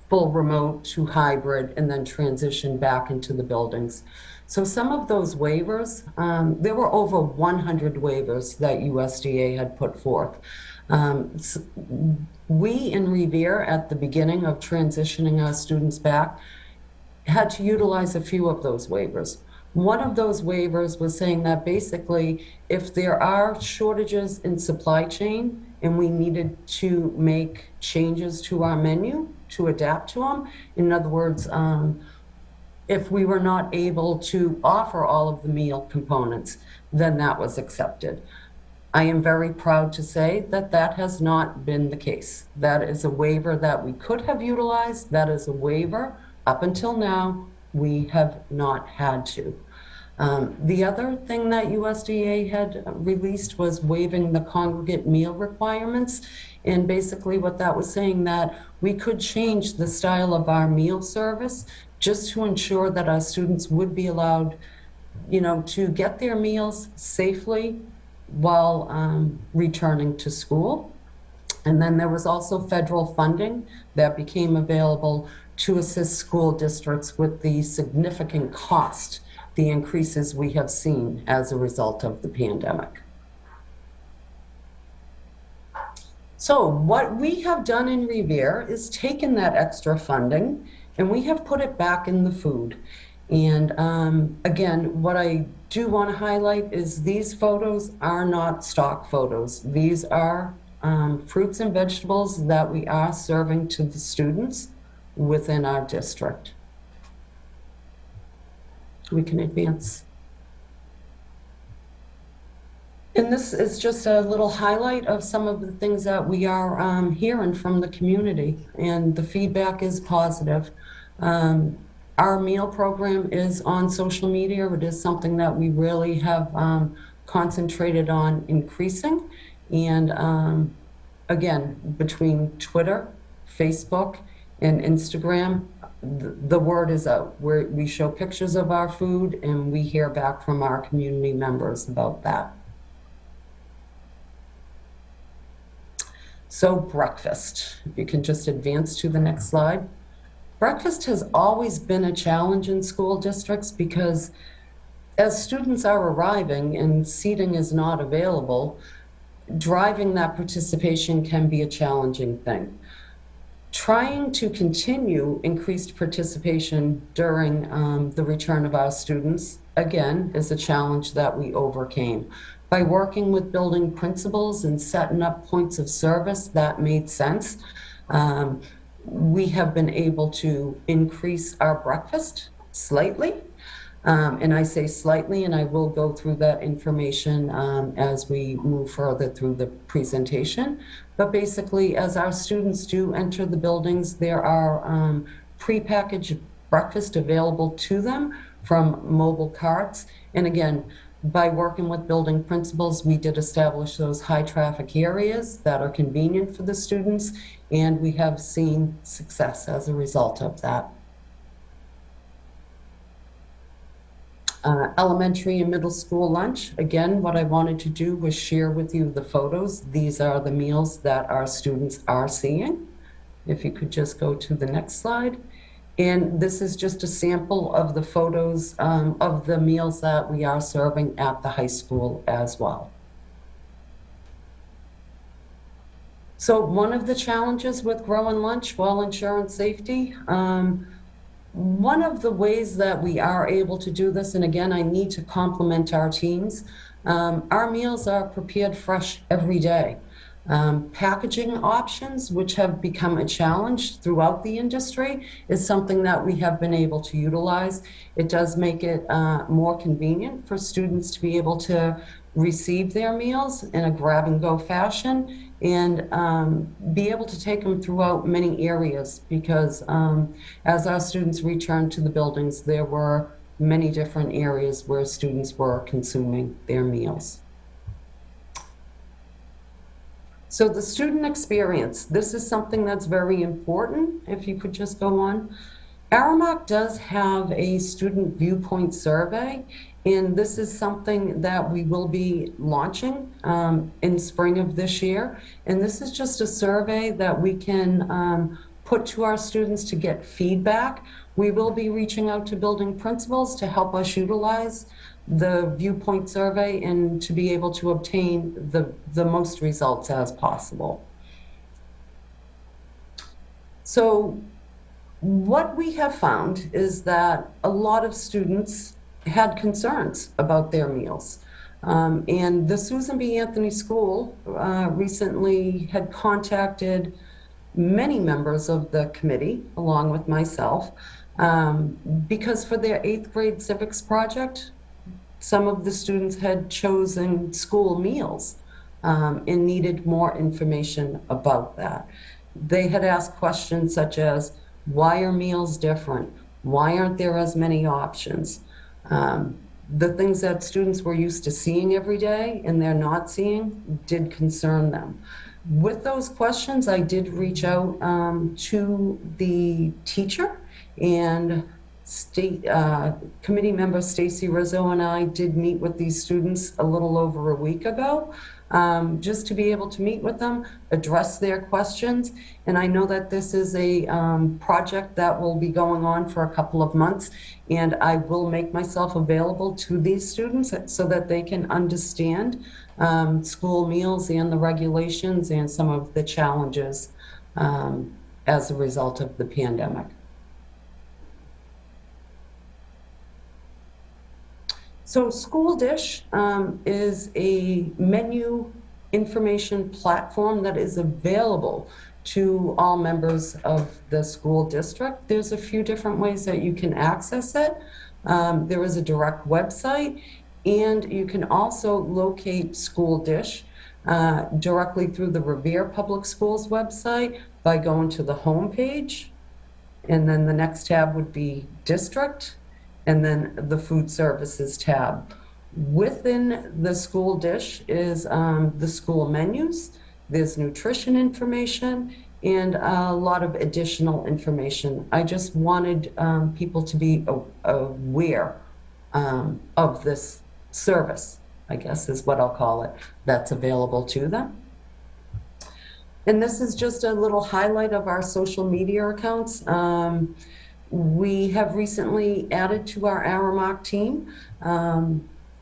full remote to hybrid and then transitioned back into the buildings. So some of those waivers, there were over 100 waivers that USDA had put forth. We in Revere, at the beginning of transitioning our students back, had to utilize a few of those waivers. One of those waivers was saying that basically, if there are shortages in supply chain and we needed to make changes to our menu to adapt to them, in other words, if we were not able to offer all of the meal components, then that was accepted. I am very proud to say that that has not been the case. That is a waiver that we could have utilized. That is a waiver. Up until now, we have not had to. The other thing that USDA had released was waiving the congregate meal requirements. And basically what that was saying, that we could change the style of our meal service just to ensure that our students would be allowed, to get their meals safely while returning to school. And then there was also federal funding that became available to assist school districts with the significant cost, the increases we have seen as a result of the pandemic. So what we have done in Revere is taken that extra funding and we have put it back in the food. And again, what I do want to highlight is these photos are not stock photos. These are fruits and vegetables that we are serving to the students within our district. We can advance. And this is just a little highlight of some of the things that we are hearing from the community, and the feedback is positive. Our meal program is on social media. It is something that we really have concentrated on increasing. And again, between Twitter, Facebook, and Instagram, the word is out. We show pictures of our food and we hear back from our community members about that. So breakfast, if you can just advance to the next slide. Breakfast has always been a challenge in school districts because as students are arriving and seating is not available, driving that participation can be a challenging thing. Trying to continue increased participation during the return of our students, again, is a challenge that we overcame. By working with building principals and setting up points of service that made sense, we have been able to increase our breakfast slightly. And I say slightly, and I will go through that information as we move further through the presentation. But basically, as our students do enter the buildings, there are prepackaged breakfast available to them from mobile carts. And again, by working with building principals, we did establish those high traffic areas that are convenient for the students, and we have seen success as a result of that. Elementary and middle school lunch. Again, what I wanted to do was share with you the photos. These are the meals that our students are seeing. If you could just go to the next slide. And this is just a sample of the photos of the meals that we are serving at the high school as well. So one of the challenges with growing lunch while ensuring safety, one of the ways that we are able to do this, and again, I need to compliment our teams, our meals are prepared fresh every day. Packaging options, which have become a challenge throughout the industry, is something that we have been able to utilize. It does make it more convenient for students to be able to receive their meals in a grab-and-go fashion and be able to take them throughout many areas, because as our students returned to the buildings, there were many different areas where students were consuming their meals. So the student experience, this is something that's very important. If you could just go on. Aramark does have a student viewpoint survey, and this is something that we will be launching in spring of this year. And this is just a survey that we can put to our students to get feedback. We will be reaching out to building principals to help us utilize the viewpoint survey and to be able to obtain the most results as possible. So what we have found is that a lot of students had concerns about their meals. And the Susan B. Anthony School recently had contacted many members of the committee, along with myself, because for their 8th grade civics project, some of the students had chosen school meals and needed more information about that. They had asked questions such as, why are meals different? Why aren't there as many options? The things that students were used to seeing every day and they're not seeing did concern them. With those questions, I did reach out to the teacher, and committee member Stacy Rizzo and I did meet with these students a little over a week ago, just to be able to meet with them, address their questions. And I know that this is a project that will be going on for a couple of months, and I will make myself available to these students so that they can understand school meals and the regulations and some of the challenges as a result of the pandemic. So School Dish is a menu information platform that is available to all members of the school district. There's a few different ways that you can access it. There is a direct website, and you can also locate School Dish directly through the Revere Public Schools website by going to the home page, and then the next tab would be District, and then the Food Services tab. Within the School Dish is the school menus, there's nutrition information, and a lot of additional information. I just wanted people to be aware of this service, I guess is what I'll call it, that's available to them. And this is just a little highlight of our social media accounts. We have recently added to our Aramark team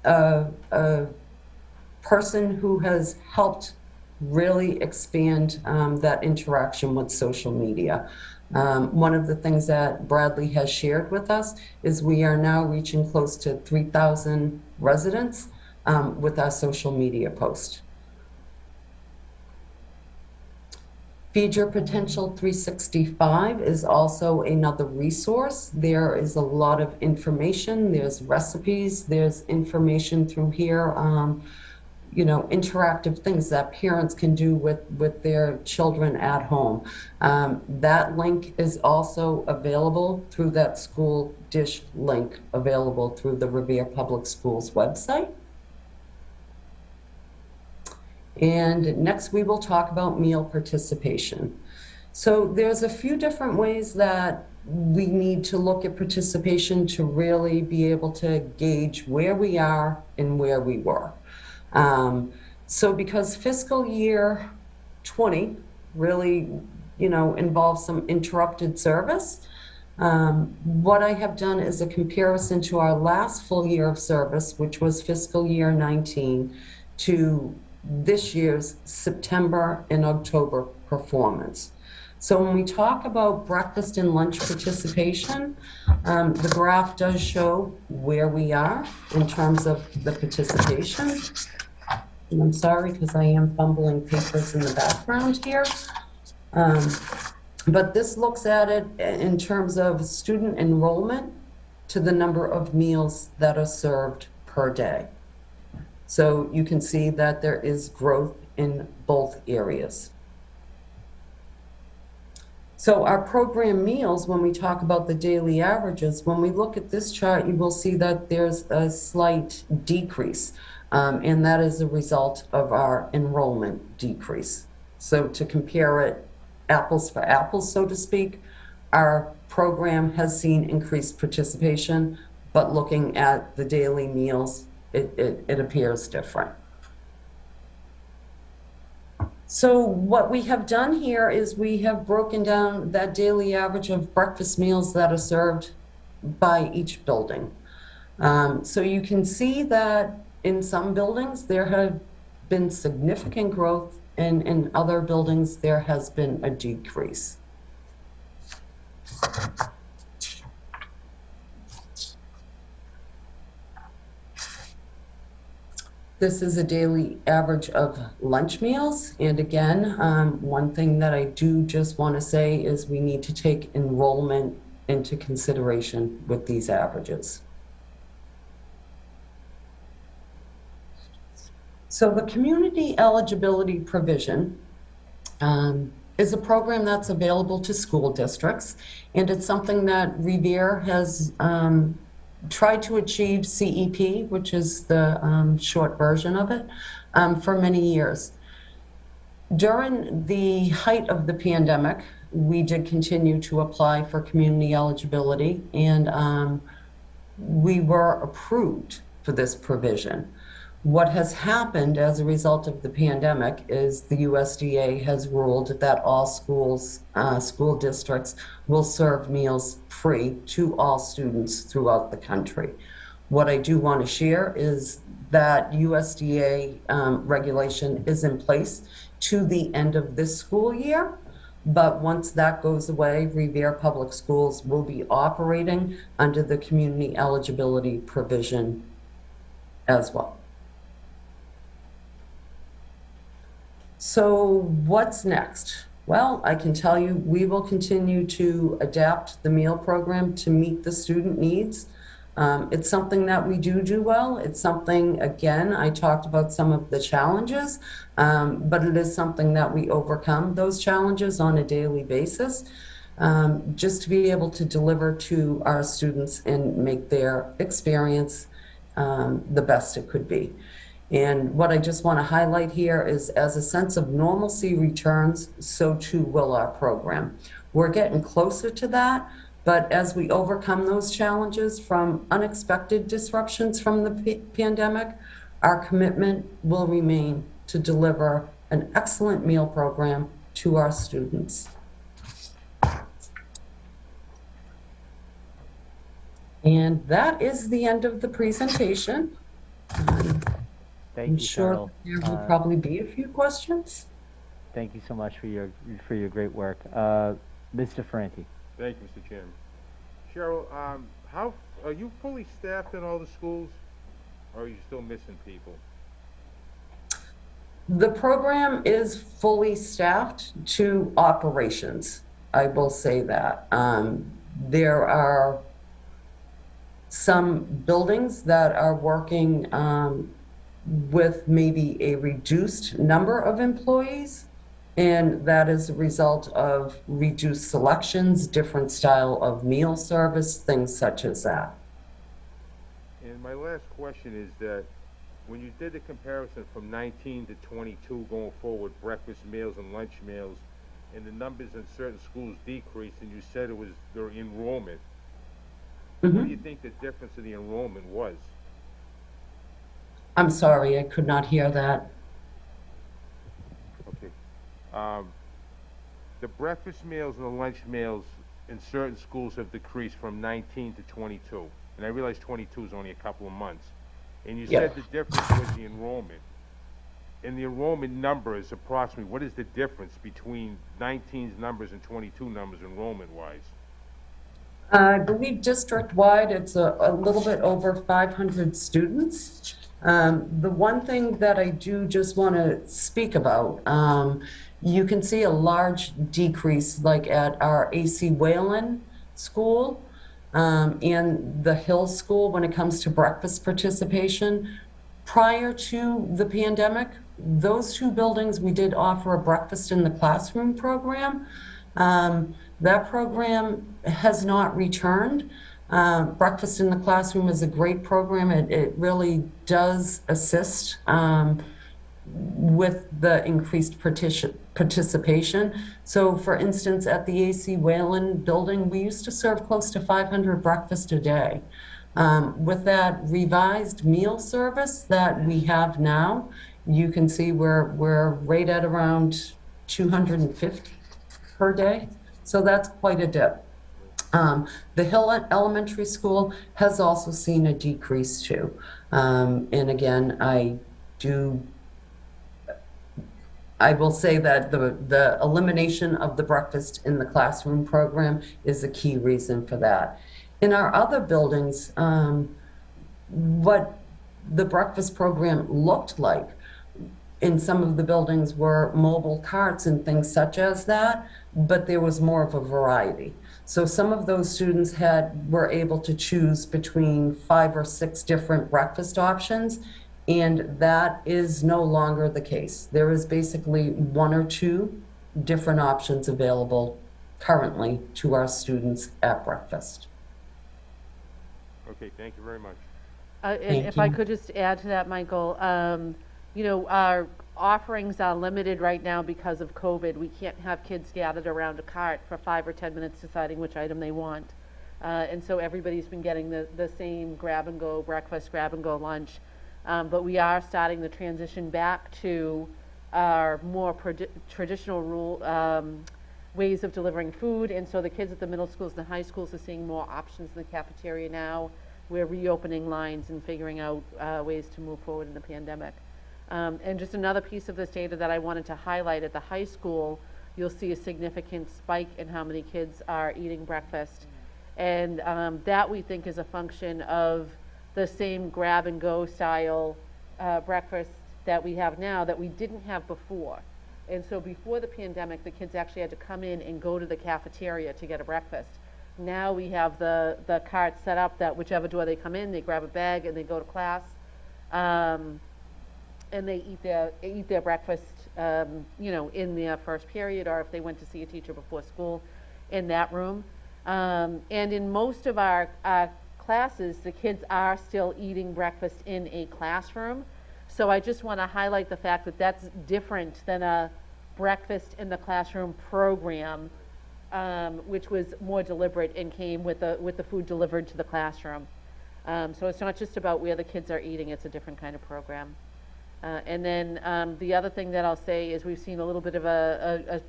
a person who has helped really expand that interaction with social media. One of the things that Bradley has shared with us is we are now reaching close to 3,000 residents with our social media post. Feed Your Potential 365 is also another resource. There is a lot of information, there's recipes, there's information through here, you know, interactive things that parents can do with their children at home. That link is also available through that School Dish link available through the Revere Public Schools website. And next we will talk about meal participation. So there's a few different ways that we need to look at participation to really be able to gauge where we are and where we were. So because fiscal year 20 really, you know, involves some interrupted service, What I have done is a comparison to our last full year of service, which was fiscal year 19, to this year's September and October performance. So when we talk about breakfast and lunch participation, the graph does show where we are in terms of the participation. And I'm sorry because I am fumbling papers in the background here. But this looks at it in terms of student enrollment to the number of meals that are served per day. So you can see that there is growth in both areas. So our program meals, when we talk about the daily averages, when we look at this chart, you will see that there's a slight decrease, and that is a result of our enrollment decrease. So to compare it apples for apples, so to speak, our program has seen increased participation, but looking at the daily meals, it appears different. So what we have done here is we have broken down that daily average of breakfast meals that are served by each building. So you can see that in some buildings there have been significant growth, and in other buildings there has been a decrease. This is a daily average of lunch meals. And again, one thing that I do just want to say is we need to take enrollment into consideration with these averages. So the community eligibility provision is a program that's available to school districts, and it's something that Revere has tried to achieve CEP, which is the short version of it, for many years. During the height of the pandemic, we did continue to apply for community eligibility, and we were approved for this provision. What has happened as a result of the pandemic is the USDA has ruled that all schools, school districts will serve meals free to all students throughout the country. What I do want to share is that USDA regulation is in place to the end of this school year, but once that goes away, Revere Public Schools will be operating under the community eligibility provision as well. So what's next? Well, I can tell you we will continue to adapt the meal program to meet the student needs. It's something that we do well. It's something, again, I talked about some of the challenges, but it is something that we overcome those challenges on a daily basis, just to be able to deliver to our students and make their experience the best it could be. And what I just want to highlight here is as a sense of normalcy returns, so too will our program. We're getting closer to that, but as we overcome those challenges from unexpected disruptions from the pandemic, our commitment will remain to deliver an excellent meal program to our students. And that is the end of the presentation. Thank you, sure Cheryl. there will probably be a few questions. Thank you so much for your great work. Mr. Ferranti. Thank you, Mr. Chairman. Cheryl, how are you fully staffed in all the schools, or are you still missing people? The program is fully staffed to operations. I will say that. There are some buildings that are working with maybe a reduced number of employees, and that is a result of reduced selections, different style of meal service, things such as that. And my last question is that when you did the comparison from 19 to 22 going forward, breakfast meals and lunch meals, and the numbers in certain schools decreased, and you said it was their enrollment, what do you think the difference in the enrollment was? I'm sorry, I could not hear that. Okay. The breakfast meals and the lunch meals in certain schools have decreased from 19 to 22. And I realize 22 is only a couple of months. And you said the difference was the enrollment. And the enrollment numbers, approximately, what is the difference between 19's numbers and 22 numbers enrollment-wise? I believe district-wide, it's a little bit over 500 students. The one thing that I do just want to speak about, you can see a large decrease like at our AC Whalen school and the Hill School when it comes to breakfast participation. Prior to the pandemic, those two buildings, we did offer a breakfast in the classroom program. That program has not returned. Breakfast in the Classroom is a great program. It really does assist with the increased participation. So for instance, at the AC Whalen building, we used to serve close to 500 breakfasts a day. With that revised meal service that we have now, you can see we're right at around 250 per day. So that's quite a dip. The Hill Elementary School has also seen a decrease too. And again, I will say that the elimination of the breakfast in the classroom program is a key reason for that. In our other buildings, what the breakfast program looked like in some of the buildings were mobile carts and things such as that, but there was more of a variety. So some of those students were able to choose between 5 or 6 different breakfast options, and that is no longer the case. There is basically 1 or 2 different options available currently to our students at breakfast. Okay, thank you very much. And if I could just add to that, Michael, you know, our offerings are limited right now because of COVID. We can't have kids gathered around a cart for 5 or 10 minutes deciding which item they want. And so everybody's been getting the same grab-and-go breakfast, grab-and-go lunch. But we are starting the transition back to our more traditional ways of delivering food. And so the kids at the middle schools and the high schools are seeing more options in the cafeteria now. We're reopening lines and figuring out ways to move forward in the pandemic. And just another piece of this data that I wanted to highlight, at the high school, you'll see a significant spike in how many kids are eating breakfast. And that, we think, is a function of the same grab-and-go style breakfast that we have now that we didn't have before. And so before the pandemic, the kids actually had to come in and go to the cafeteria to get a breakfast. Now we have the cart set up that whichever door they come in, they grab a bag and they go to class. And they eat their breakfast, you know, in their first period, or if they went to see a teacher before school, in that room. And in most of our classes, the kids are still eating breakfast in a classroom. So I just want to highlight the fact that that's different than a breakfast in the classroom program, which was more deliberate and came with the food delivered to the classroom. So it's not just about where the kids are eating, it's a different kind of program. And then the other thing that I'll say is we've seen a little bit of a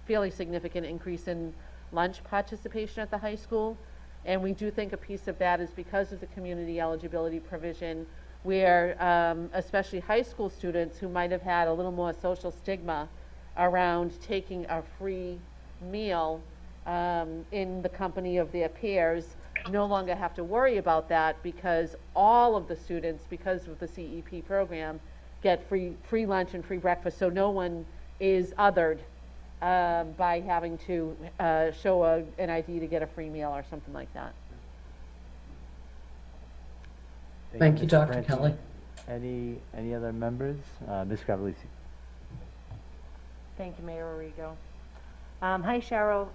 fairly significant increase in lunch participation at the high school. And we do think a piece of that is because of the community eligibility provision, where especially high school students who might have had a little more social stigma around taking a free meal in the company of their peers no longer have to worry about that, because all of the students, because of the CEP program, get free lunch and free breakfast, so no one is othered by having to show an ID to get a free meal or something like that. Thank you, Mr. Dr. Franchi. Kelly. Any other members? Ms. Gravellisi. Thank you, Mayor Arrigo. Hi, Cheryl.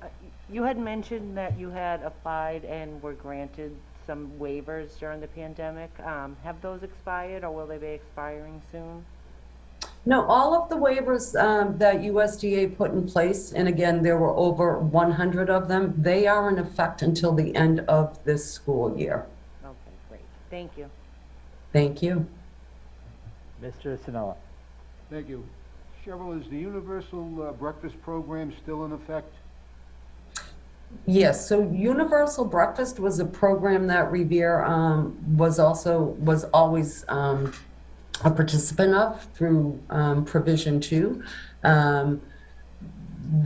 You had mentioned that you had applied and were granted some waivers during the pandemic. Have those expired, or will they be expiring soon? No, all of the waivers that USDA put in place, and again, there were over 100 of them, they are in effect until the end of this school year. Okay, great. Thank you. Thank you. Mr. Sinella. Thank you. Cheryl, is the universal breakfast program still in effect? Yes, so Universal Breakfast was a program that Revere was always a participant of through Provision 2.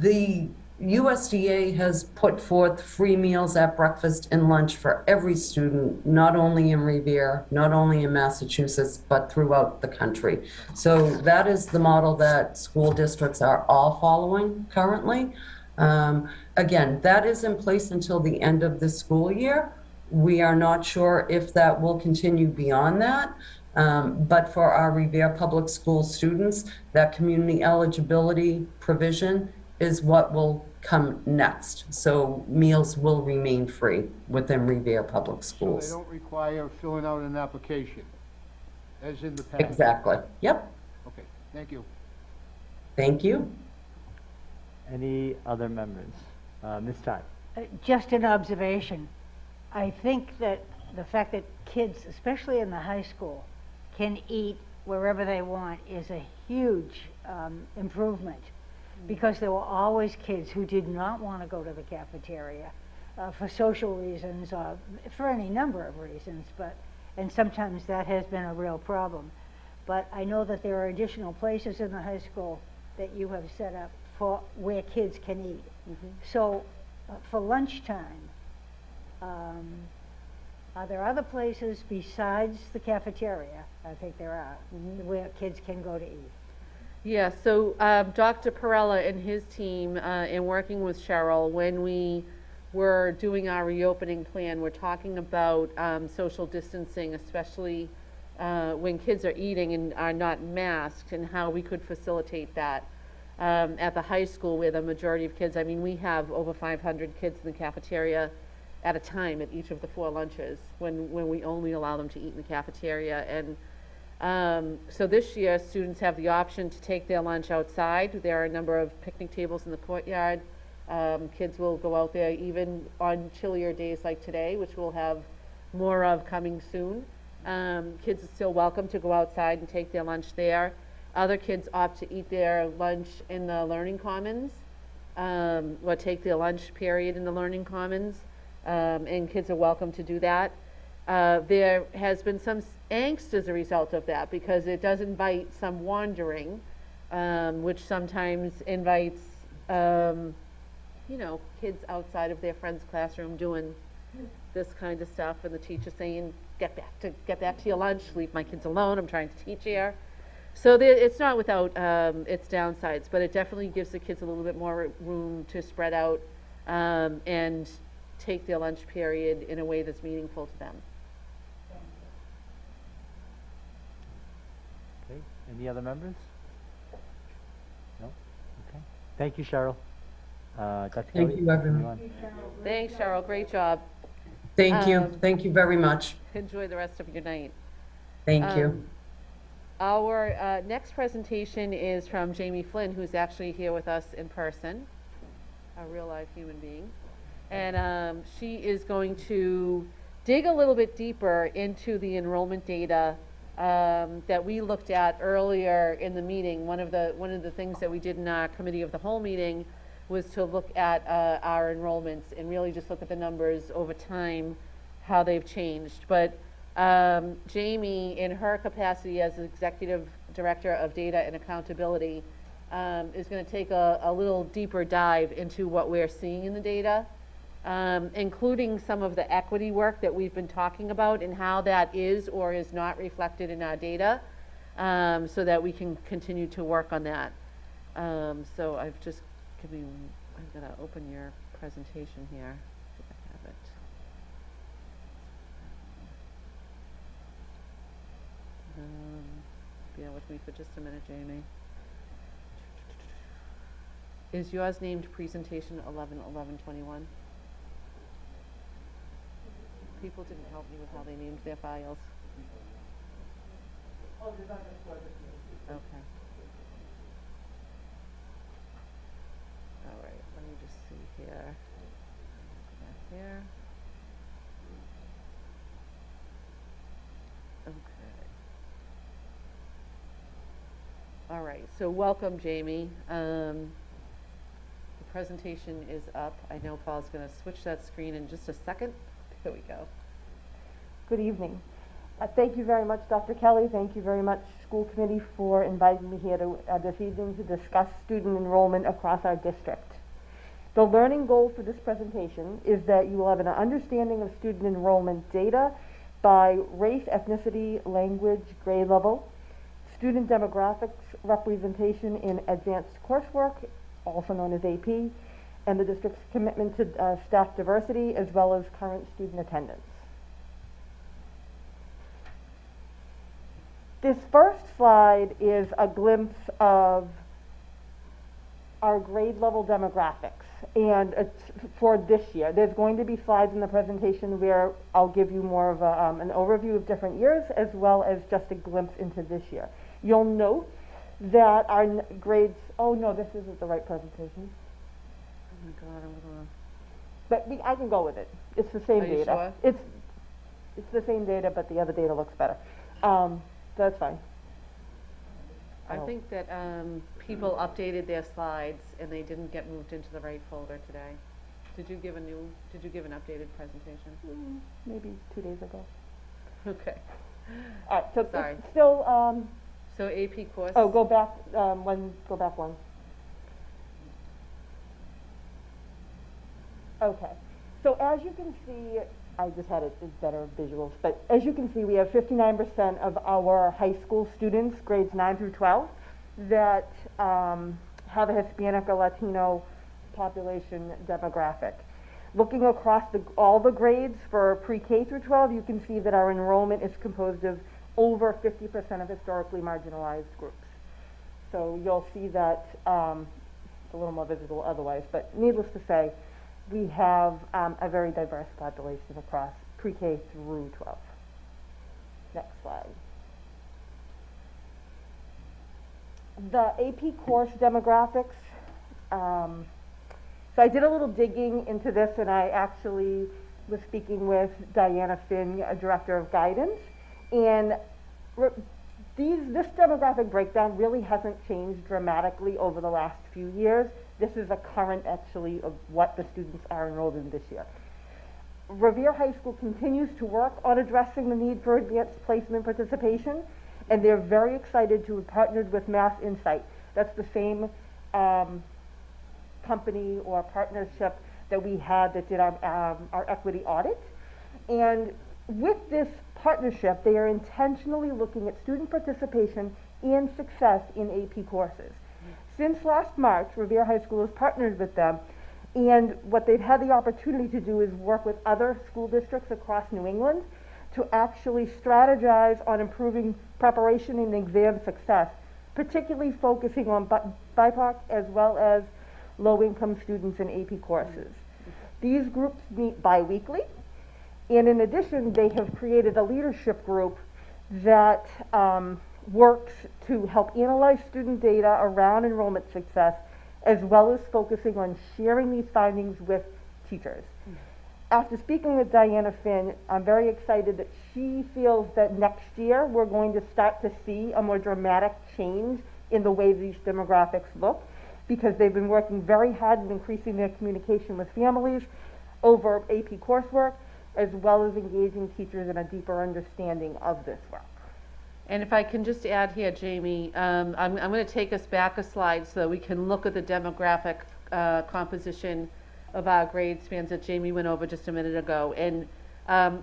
The USDA has put forth free meals at breakfast and lunch for every student, not only in Revere, not only in Massachusetts, but throughout the country. So that is the model that school districts are all following currently. Again, that is in place until the end of the school year. We are not sure if that will continue beyond that. But for our Revere Public School students, that community eligibility provision is what will come next. So meals will remain free within Revere Public So they Schools. don't require filling out an application, as in the past? Exactly. Yep. Okay, thank you. Thank you. Any other members? Ms. Ty? Just an observation. I think that the fact that kids, especially in the high school, can eat wherever they want is a huge improvement, because there were always kids who did not want to go to the cafeteria for social reasons or for any number of reasons, and sometimes that has been a real problem. But I know that there are additional places in the high school that you have set up for where kids can eat. So for lunchtime, are there other places besides the cafeteria? I think there are, where kids can go to eat. Yeah, so Dr. Perella and his team, in working with Cheryl, when we were doing our reopening plan, we're talking about social distancing, especially when kids are eating and are not masked, and how we could facilitate that at the high school, where the majority of kids, I mean, we have over 500 kids in the cafeteria at a time at each of the 4 lunches, when we only allow them to eat in the cafeteria. And so this year, students have the option to take their lunch outside. There are a number of picnic tables in the courtyard. Kids will go out there even on chillier days like today, which we'll have more of coming soon. Kids are still welcome to go outside and take their lunch there. Other kids opt to eat their lunch in the Learning Commons, or take their lunch period in the Learning Commons, and kids are welcome to do that. There has been some angst as a result of that, because it does invite some wandering, which sometimes invites, kids outside of their friend's classroom doing this kind of stuff, and the teacher saying, get back to your lunch, leave my kids alone, I'm trying to teach here. So it's not without its downsides, but it definitely gives the kids a little bit more room to spread out and take their lunch period in a way that's meaningful to them. Okay, any other members? No? Okay. Thank you, Cheryl. Dr. Kelly? Thank you, everyone. Thanks, Cheryl, great job. Thank you. Thank you very much. Enjoy the rest of your night. Thank you. Our next presentation is from Jamie Flynn, who's actually here with us in person, a real live human being. And she is going to dig a little bit deeper into the enrollment data that we looked at earlier in the meeting. One of the things that we did in our committee of the whole meeting was to look at our enrollments and really just look at the numbers over time, how they've changed. But Jamie, in her capacity as Executive Director of Data and Accountability, is going to take a little deeper dive into what we're seeing in the data, including some of the equity work that we've been talking about and how that is or is not reflected in our data, so that we can continue to work on that. So I'm going to open your presentation here. If I have it. Bear with me for just a minute, Jamie. Is yours named Presentation 11/11/21? People didn't help me with how they named their files. Okay. All right, let me just see here. Back here. Okay. All right, so welcome, Jamie. The presentation is up. I know Paul's going to switch that screen in just a second. There we go. Good evening. Thank you very much, Dr. Kelly. Thank you very much, School Committee, for inviting me here this evening to discuss student enrollment across our district. The learning goal for this presentation is that you will have an understanding of student enrollment data by race, ethnicity, language, grade level, student demographics representation in advanced coursework, also known as AP, and the district's commitment to staff diversity, as well as current student attendance. This first slide is a glimpse of our grade level demographics, and it's for this year. There's going to be slides in the presentation where I'll give you more of an overview of different years, as well as just a glimpse into this year. You'll note that our grades, oh no, this isn't the right presentation. Oh my God, I'm gonna. But I can go with it. It's the same Are you data. sure? It's the same data, but the other data looks better. That's fine. I think that people updated their slides and they didn't get moved into the right folder today. Did you give an updated presentation? Maybe 2 days ago. Okay. All right, so Sorry. it's still, So AP course? oh, go back one. Okay, so as you can see, I just had it better visuals, but as you can see, we have 59% of our high school students, grades 9 through 12, that have a Hispanic or Latino population demographic. Looking across all the grades for pre-K through 12, you can see that our enrollment is composed of over 50% of historically marginalized groups. So you'll see that it's a little more visible otherwise, but needless to say, we have a very diverse population across pre-K through 12. Next slide. The AP course demographics. So I did a little digging into this, and I actually was speaking with Diana Finn, Director of Guidance, and this demographic breakdown really hasn't changed dramatically over the last few years. This is a current, actually, of what the students are enrolled in this year. Revere High School continues to work on addressing the need for advanced placement participation, and they're very excited to have partnered with Mass Insight. That's the same company or partnership that we had that did our equity audit. And with this partnership, they are intentionally looking at student participation and success in AP courses. Since last March, Revere High School has partnered with them, and what they've had the opportunity to do is work with other school districts across New England to actually strategize on improving preparation and exam success, particularly focusing on BIPOC as well as low-income students in AP courses. These groups meet bi-weekly, and in addition, they have created a leadership group that works to help analyze student data around enrollment success, as well as focusing on sharing these findings with teachers. After speaking with Diana Finn, I'm very excited that she feels that next year we're going to start to see a more dramatic change in the way these demographics look, because they've been working very hard in increasing their communication with families over AP coursework, as well as engaging teachers in a deeper understanding of this work. And if I can just add here, Jamie, I'm going to take us back a slide so that we can look at the demographic composition of our grade spans that Jamie went over just a minute ago. And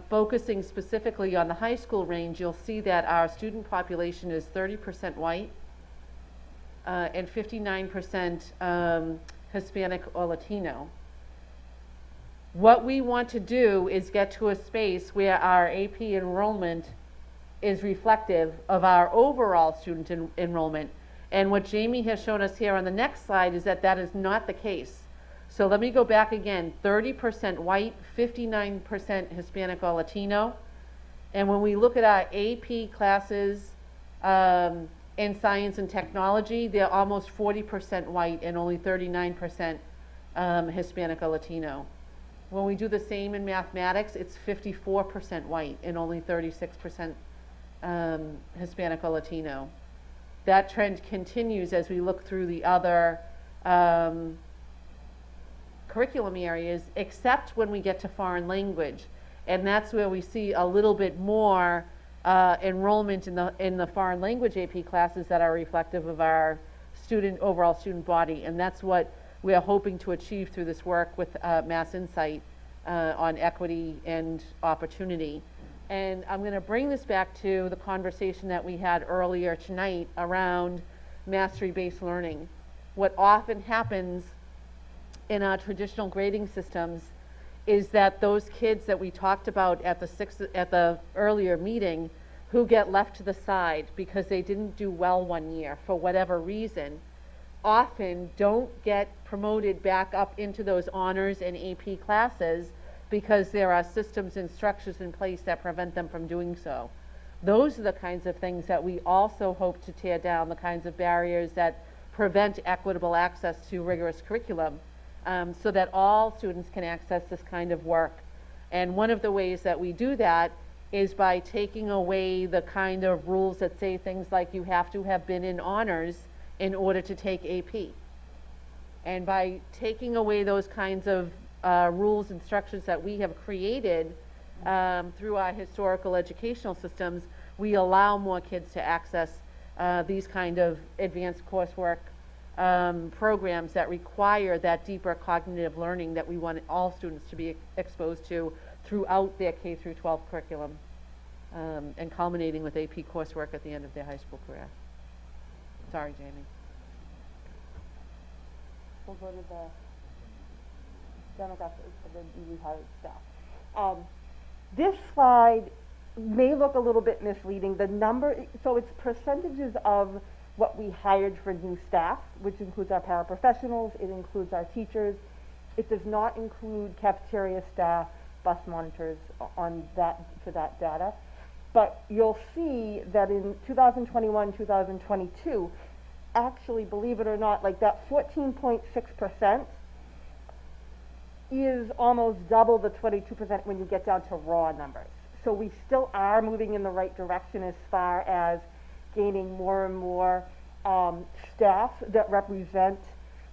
focusing specifically on the high school range, you'll see that our student population is 30% white and 59% Hispanic or Latino. What we want to do is get to a space where our AP enrollment is reflective of our overall student enrollment. And what Jamie has shown us here on the next slide is that that is not the case. So let me go back again, 30% white, 59% Hispanic or Latino. And when we look at our AP classes in science and technology, they're almost 40% white and only 39% Hispanic or Latino. When we do the same in mathematics, it's 54% white and only 36% Hispanic or Latino. That trend continues as we look through the other curriculum areas, except when we get to foreign language. And that's where we see a little bit more enrollment in the foreign language AP classes that are reflective of our overall student body. And that's what we are hoping to achieve through this work with Mass Insight on equity and opportunity. And I'm going to bring this back to the conversation that we had earlier tonight around mastery-based learning. What often happens in our traditional grading systems is that those kids that we talked about at the earlier meeting who get left to the side because they didn't do well one year for whatever reason often don't get promoted back up into those honors and AP classes because there are systems and structures in place that prevent them from doing so. Those are the kinds of things that we also hope to tear down, the kinds of barriers that prevent equitable access to rigorous curriculum, so that all students can access this kind of work. And one of the ways that we do that is by taking away the kind of rules that say things like you have to have been in honors in order to take AP. And by taking away those kinds of rules and structures that we have created through our historical educational systems, we allow more kids to access these kind of advanced coursework programs that require that deeper cognitive learning that we want all students to be exposed to throughout their K through 12 curriculum, and culminating with AP coursework at the end of their high school career. Sorry, Jamie. We'll go to the demographics of the newly hired staff. This slide may look a little bit misleading. The number, so it's percentages of what we hired for new staff, which includes our paraprofessionals, it includes our teachers. It does not include cafeteria staff, bus monitors on that, for that data. But you'll see that in 2021, 2022, actually, believe it or not, like that 14.6% is almost double the 22% when you get down to raw numbers. So we still are moving in the right direction as far as gaining more and more staff that represent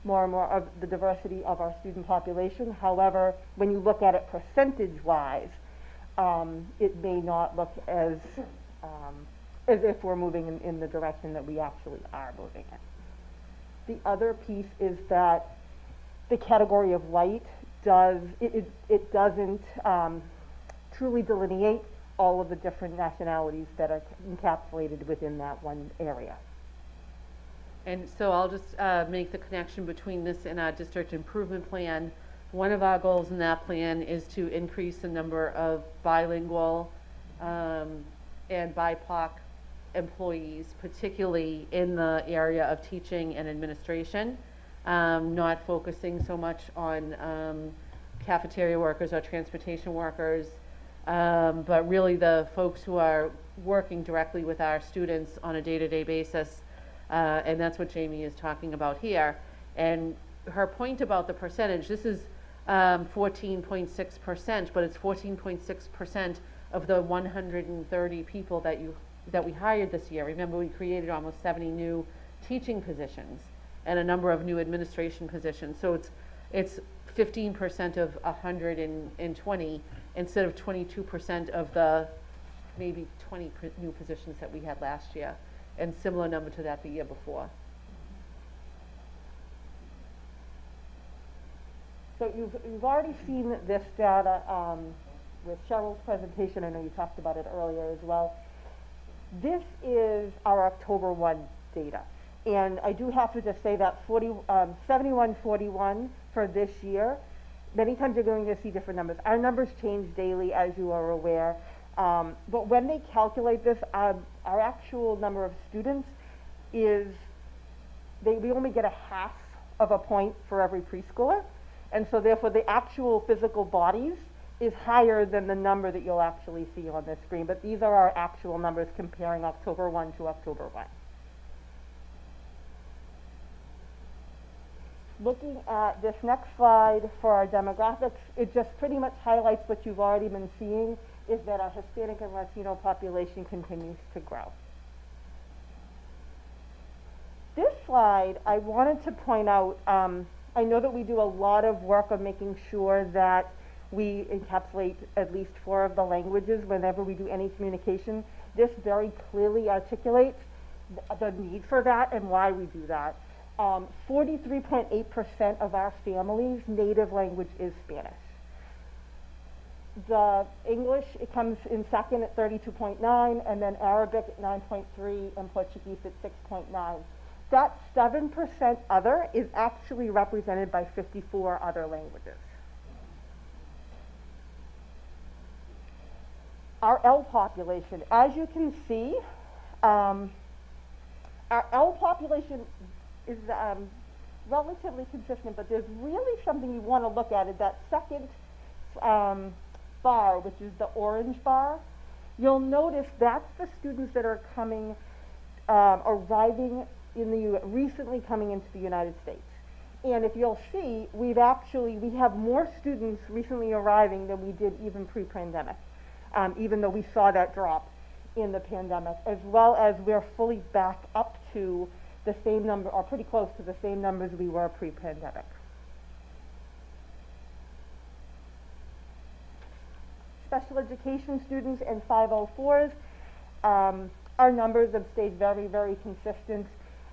more and more of the diversity of our student population. However, when you look at it percentage-wise, it may not look as if we're moving in the direction that we actually are moving in. The other piece is that the category of white doesn't truly delineate all of the different nationalities that are encapsulated within that one area. And so I'll just make the connection between this and our district improvement plan. One of our goals in that plan is to increase the number of bilingual and BIPOC employees, particularly in the area of teaching and administration, not focusing so much on cafeteria workers or transportation workers, but really the folks who are working directly with our students on a day-to-day basis. And that's what Jamie is talking about here. And her point about the percentage, this is 14.6%, but it's 14.6% of the 130 people that we hired this year. Remember, we created almost 70 new teaching positions and a number of new administration positions. So it's 15% of 120 instead of 22% of the maybe 20 new positions that we had last year, and similar number to that the year before. So you've already seen this data with Cheryl's presentation. I know you talked about it earlier as well. This is our October 1 data. And I do have to just say that 7141 for this year, many times you're going to see different numbers. Our numbers change daily, as you are aware. But when they calculate this, our actual number of students is, we only get a half of a point for every preschooler. And so therefore the actual physical bodies is higher than the number that you'll actually see on this screen. But these are our actual numbers comparing October 1 to October 1. Looking at this next slide for our demographics, it just pretty much highlights what you've already been seeing, is that our Hispanic and Latino population continues to grow. This slide, I wanted to point out, I know that we do a lot of work on making sure that we encapsulate at least 4 of the languages whenever we do any communication. This very clearly articulates the need for that and why we do that. 43.8% of our families' native language is Spanish. The English, it comes in second at 32.9, and then Arabic at 9.3, and Portuguese at 6.9. That 7% other is actually represented by 54 other languages. Our L population, as you can see, our L population is relatively consistent, but there's really something you want to look at is that second bar, which is the orange bar. You'll notice that's the students that are coming, arriving recently coming into the United States. And if you'll see, we have more students recently arriving than we did even pre-pandemic, even though we saw that drop in the pandemic, as well as we're fully back up to the same number, or pretty close to the same numbers we were pre-pandemic. Special education students and 504s, our numbers have stayed very, very consistent,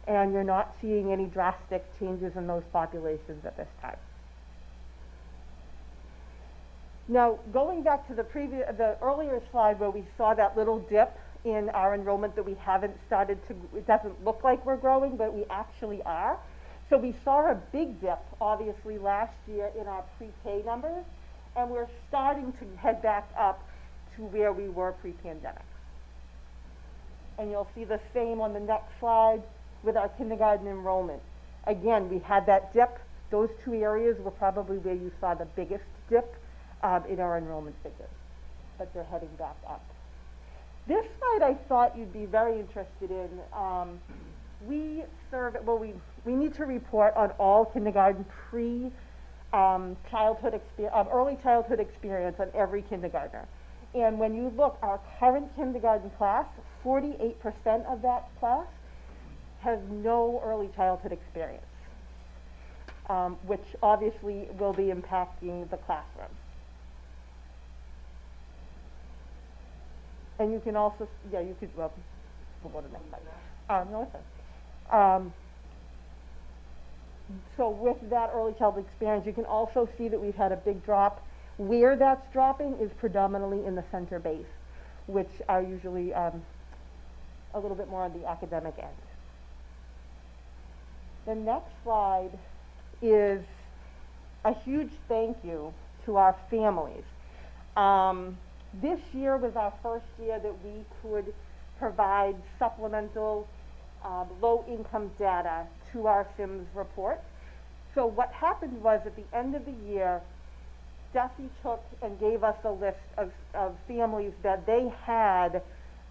and you're not seeing any drastic changes in those populations at this time. Now, going back to the earlier slide where we saw that little dip in our enrollment that we haven't started to, it doesn't look like we're growing, but we actually are. So we saw a big dip, obviously, last year in our pre-K numbers, and we're starting to head back up to where we were pre-pandemic. And you'll see the same on the next slide with our kindergarten enrollment. Again, we had that dip. Those 2 areas were probably where you saw the biggest dip in our enrollment figures, but they're heading back up. This slide I thought you'd be very interested in. We need to report on all kindergarten early childhood experience on every kindergartner. And when you look, our current kindergarten class, 48% of that class has no early childhood experience, which obviously will be impacting the classroom. And you can also, we'll go to the next slide. No, it's fine. So with that early childhood experience, you can also see that we've had a big drop. Where that's dropping is predominantly in the center base, which are usually a little bit more on the academic end. The next slide is a huge thank you to our families. This year was our first year that we could provide supplemental low-income data to our SIMS report. So what happened was at the end of the year, DESE took and gave us a list of families that they had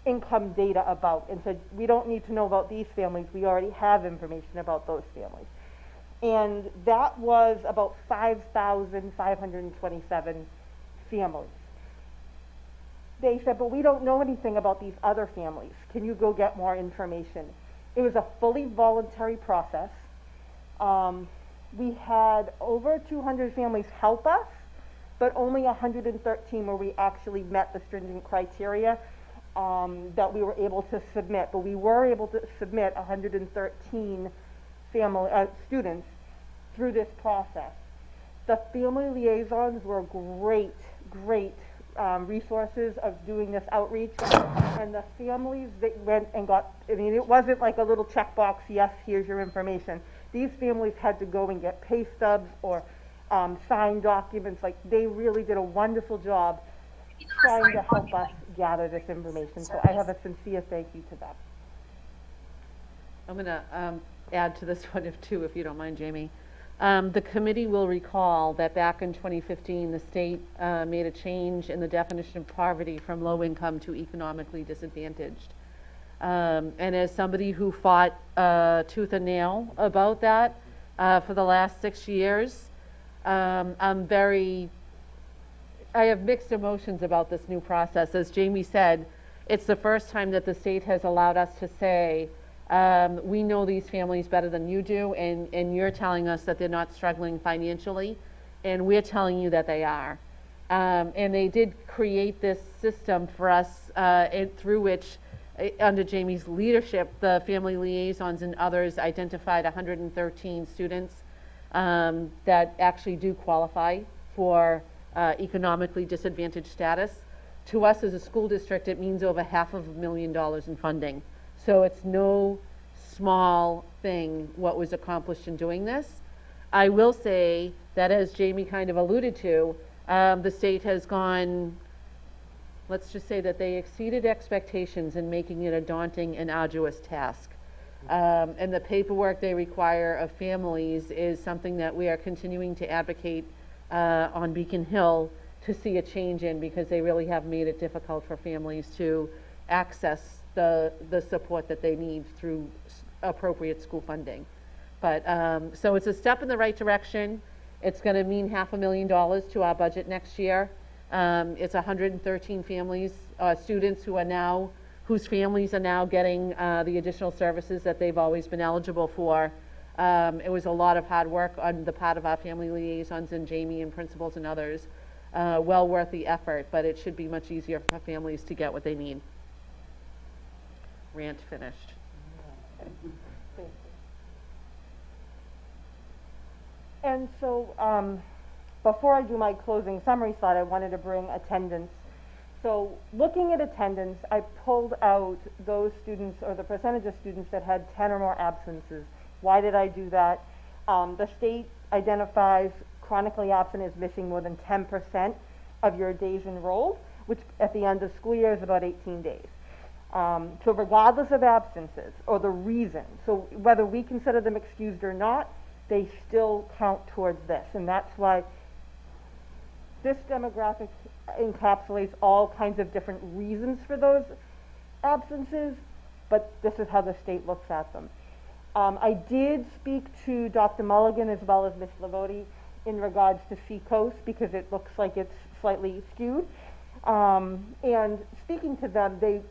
income data about and said, we don't need to know about these families, we already have information about those families. And that was about 5,527 families. They said, but we don't know anything about these other families. Can you go get more information? It was a fully voluntary process. We had over 200 families help us, but only 113 where we actually met the stringent criteria that we were able to submit. But we were able to submit 113 students through this process. The family liaisons were great resources of doing this outreach, and the families that went and got, it wasn't like a little checkbox, yes, here's your information. These families had to go and get pay stubs or signed documents. Like, they really did a wonderful job trying to help us gather this information. So I have a sincere thank you to them. I'm going to add to this one if you don't mind, Jamie. The committee will recall that back in 2015, the state made a change in the definition of poverty from low income to economically disadvantaged. And as somebody who fought tooth and nail about that for the last 6 years, I have mixed emotions about this new process. As Jamie said, it's the first time that the state has allowed us to say We know these families better than you do, and you're telling us that they're not struggling financially, and we're telling you that they are. And they did create this system for us through which, under Jamie's leadership, the family liaisons and others identified 113 students that actually do qualify for economically disadvantaged status. To us as a school district, it means over $500,000 in funding. So it's no small thing what was accomplished in doing this. I will say that, as Jamie kind of alluded to, the state has gone, let's just say that they exceeded expectations in making it a daunting and arduous task. And the paperwork they require of families is something that we are continuing to advocate on Beacon Hill to see a change in, because they really have made it difficult for families to access the support that they need through appropriate school funding. But so it's a step in the right direction. It's going to mean $500,000 to our budget next year. It's 113 families, students whose families are now getting the additional services that they've always been eligible for. It was a lot of hard work on the part of our family liaisons and Jamie and principals and others. Well worth the effort, but it should be much easier for families to get what they need. Rant finished. And so, before I do my closing summary slide, I wanted to bring attendance. So, looking at attendance, I pulled out those students, or the percentage of students that had 10 or more absences. Why did I do that? The state identifies chronically absent as missing more than 10% of your days enrolled, which at the end of school year is about 18 days. So regardless of absences or the reason, so whether we consider them excused or not, they still count towards this. And that's why this demographic encapsulates all kinds of different reasons for those absences, but this is how the state looks at them. I did speak to Dr. Mulligan as well as Ms. Lavoti in regards to Seacoast, because it looks like it's slightly skewed. And speaking to them, they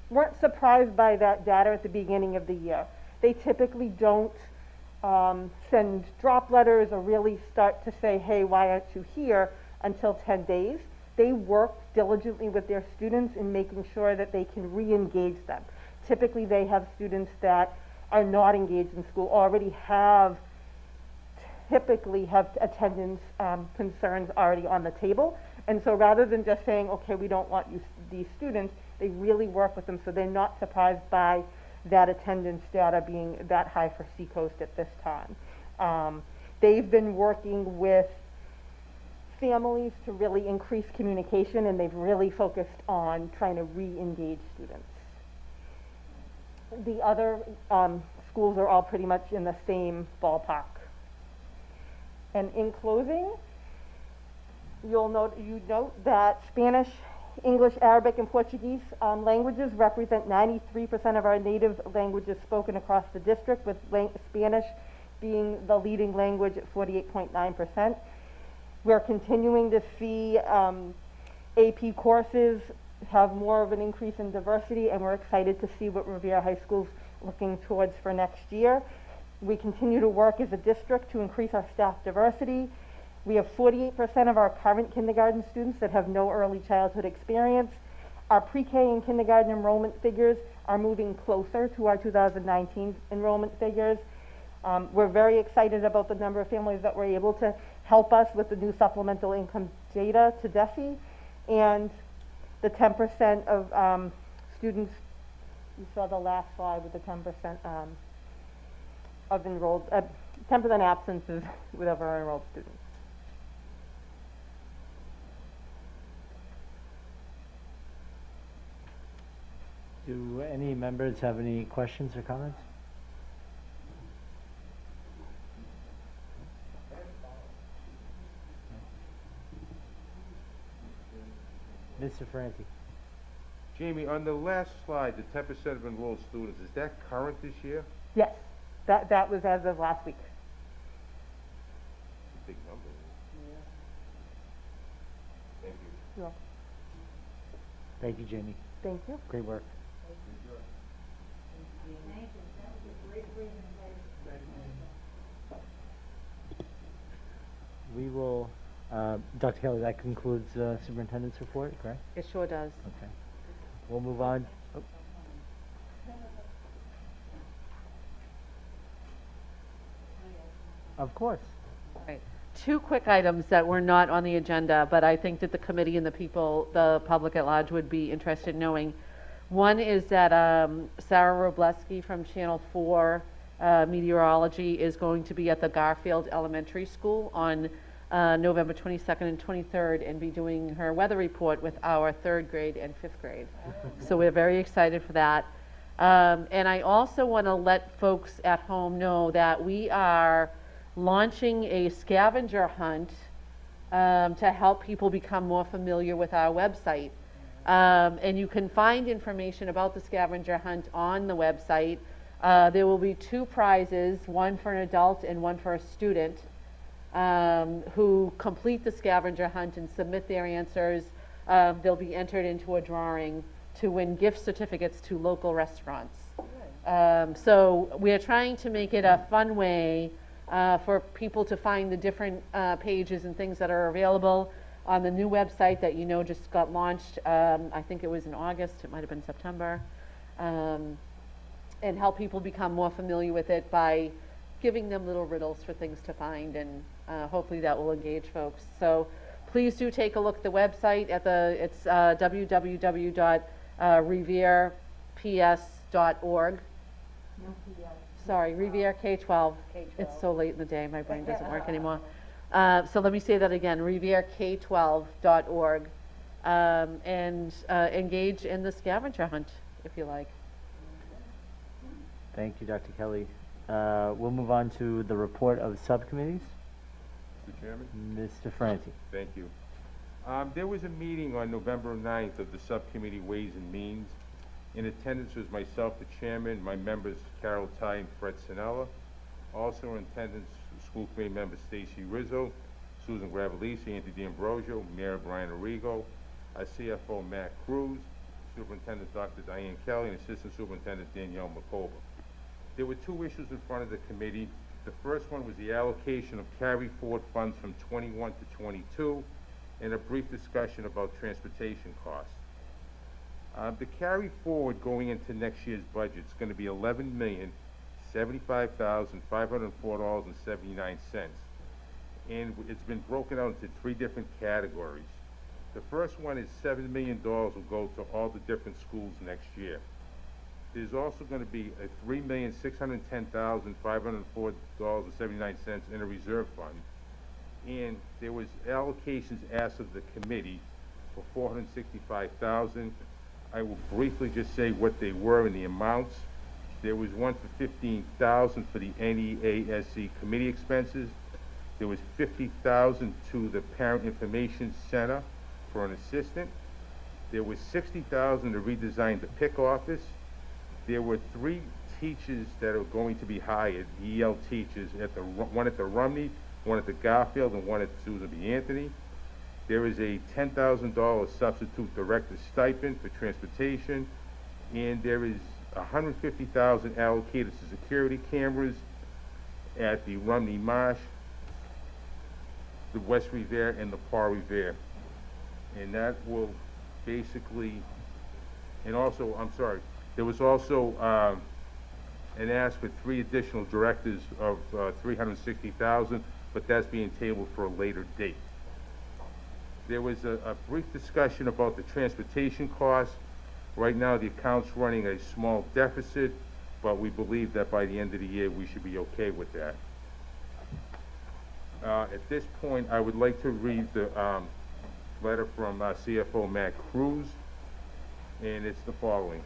weren't surprised by that data at the beginning of the year. They typically don't send drop letters or really start to say, hey, why aren't you here, until 10 days. They work diligently with their students in making sure that they can re-engage them. Typically, they have students that are not engaged in school, typically have attendance concerns already on the table. And so rather than just saying, okay, we don't want these students, they really work with them so they're not surprised by that attendance data being that high for Seacoast at this time. They've been working with families to really increase communication, and they've really focused on trying to re-engage students. The other schools are all pretty much in the same ballpark. And in closing, you note that Spanish, English, Arabic, and Portuguese languages represent 93% of our native languages spoken across the district, with Spanish being the leading language at 48.9%. We're continuing to see AP courses have more of an increase in diversity, and we're excited to see what Revere High School's looking towards for next year. We continue to work as a district to increase our staff diversity. We have 48% of our current kindergarten students that have no early childhood experience. Our pre-K and kindergarten enrollment figures are moving closer to our 2019 enrollment figures. We're very excited about the number of families that were able to help us with the new supplemental income data to DESE, and the 10% of students, you saw the last slide with the 10% of enrolled, 10% absences with our enrolled students. Do any members have any questions or comments? Mr. Franti. Jamie, on the last slide, the 10% of enrolled students, is that current this year? Yes, that was as of last week. Big number. Thank you. You're welcome. Thank you, Jamie. Thank you. Great work. Dr. Kelly, that concludes Superintendent's report, correct? It sure does. Okay. We'll move on. Oh. Of course. Right. Two quick items that were not on the agenda, but I think that the committee and the people, the public at large would be interested in knowing. One is that Sarah Robleski from Channel 4 Meteorology is going to be at the Garfield Elementary School on November 22nd and 23rd and be doing her weather report with our 3rd grade and 5th grade. So we're very excited for that. And I also want to let folks at home know that we are launching a scavenger hunt to help people become more familiar with our website. And you can find information about the scavenger hunt on the website. There will be 2 prizes, one for an adult and one for a student, who complete the scavenger hunt and submit their answers. They'll be entered into a drawing to win gift certificates to local restaurants. So we're trying to make it a fun way for people to find the different pages and things that are available on the new website that just got launched. I think it was in August, it might have been September, and help people become more familiar with it by giving them little riddles for things to find, and hopefully that will engage folks. So please do take a look at the website. It's www.revereps.org. Sorry, Revere K-12. It's so late in the day, my brain doesn't work anymore. So let me say that again, revereK12.org, and engage in the scavenger hunt, if you like. Thank you, Dr. Kelly. We'll move on to the report of subcommittees. Mr. Chairman? Mr. Franti. Thank you. There was a meeting on November 9th of the Subcommittee Ways and Means. In attendance was myself, the chairman, my members Carol Ty and Fred Sinella. Also in attendance, school committee members Stacy Rizzo, Susan Gravellisi, Anthony D'Ambrosio, Mayor Brian Arrigo, our CFO Matt Cruz, Superintendent Dr. Diane Kelly, and Assistant Superintendent Danielle McCoba. There were 2 issues in front of the committee. The first one was the allocation of carry forward funds from 21 to 22, and a brief discussion about transportation costs. The carry forward going into next year's budget is going to be $11,075,504.79, and it's been broken out into 3 different categories. The first one is $7 million will go to all the different schools next year. There's also going to be a $3,610,504.79 in a reserve fund, and there was allocations asked of the committee for $465,000. I will briefly just say what they were and the amounts. There was one for $15,000 for the NEASC committee expenses. There was $50,000 to the Parent Information Center for an assistant. There was $60,000 to redesign the PIC office. There were 3 teachers that are going to be hired, EL teachers, one at the Rumney, one at the Garfield, and one at Susan B. Anthony. There is a $10,000 substitute director stipend for transportation, and there is $150,000 allocated to security cameras at the Rumney Marsh, the West Revere, and the Par Revere. And that will basically, and also, I'm sorry, there was also an ask for 3 additional directors of $360,000, but that's being tabled for a later date. There was a brief discussion about the transportation costs. Right now, the account's running a small deficit, but we believe that by the end of the year, we should be okay with that. At this point, I would like to read the letter from CFO Matt Cruz, and it's the following.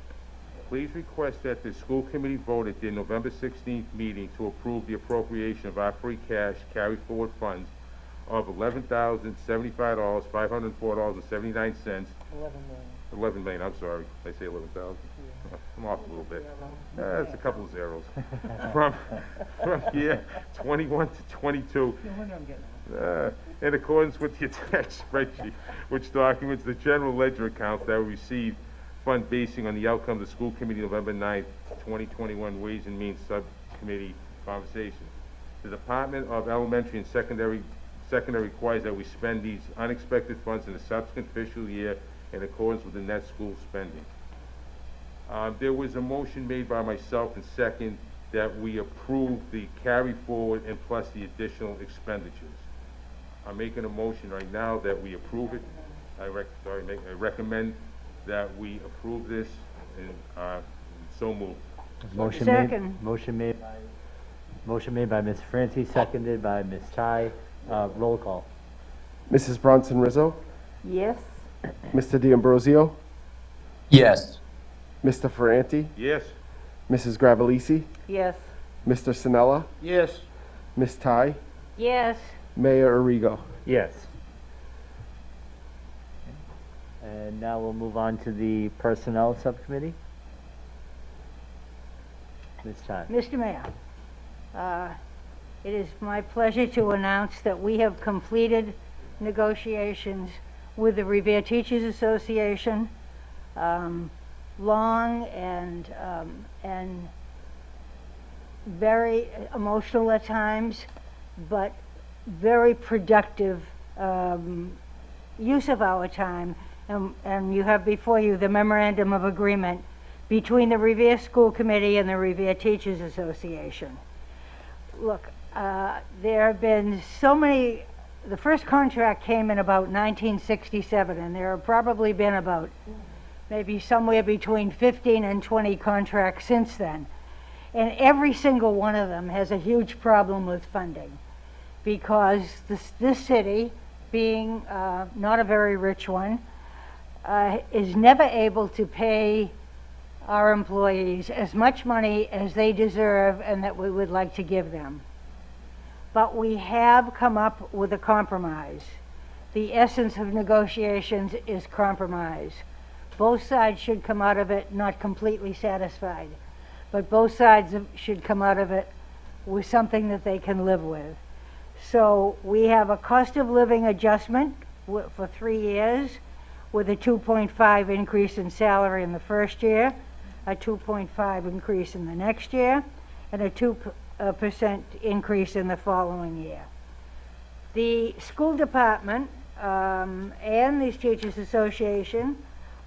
Please request that the school committee vote at their November 16th meeting to approve the appropriation of our free cash carry forward funds of $11,075,504.79. $11 million, I'm sorry. Did I say 11,000? I'm off a little bit. It's a couple of zeros. from year 21 to 22. In accordance with the attached spreadsheet, which documents the general ledger accounts that were received fund basing on the outcome of the school committee November 9th, 2021 Ways and Means Subcommittee conversation. The Department of Elementary and Secondary Second, it requires that we spend these unexpected funds in the subsequent fiscal year in accordance with the net school spending. There was a motion made by myself and second that we approve the carry forward and plus the additional expenditures. I'm making a motion right now that we approve it. I recommend that we approve this, and so moved. Motion made by Ms. Francie, seconded by Ms. Ty. Roll call. Mrs. Bronson Rizzo, Yes? Mr. D'Ambrosio, Yes. Mr. Ferranti, Yes. Mrs. Gravellisi, Yes. Mr. Sinella, Yes. Ms. Ty, Yes. Mayor Arrigo. Yes. And now we'll move on to the Personnel Subcommittee. Ms. Ty. Mr. Mayor, it is my pleasure to announce that we have completed negotiations with the Revere Teachers Association, long and very emotional at times, but very productive use of our time. And you have before you the memorandum of agreement between the Revere School Committee and the Revere Teachers Association. Look, there have been so many. The first contract came in about 1967, and there have probably been about maybe somewhere between 15 and 20 contracts since then. And every single one of them has a huge problem with funding, because this city, being not a very rich one, is never able to pay our employees as much money as they deserve and that we would like to give them. But we have come up with a compromise. The essence of negotiations is compromise. Both sides should come out of it not completely satisfied, but both sides should come out of it with something that they can live with. So we have a cost of living adjustment for 3 years with a 2.5 increase in salary in the first year, a 2.5 increase in the next year, and a 2% increase in the following year. The school department and the Teachers Association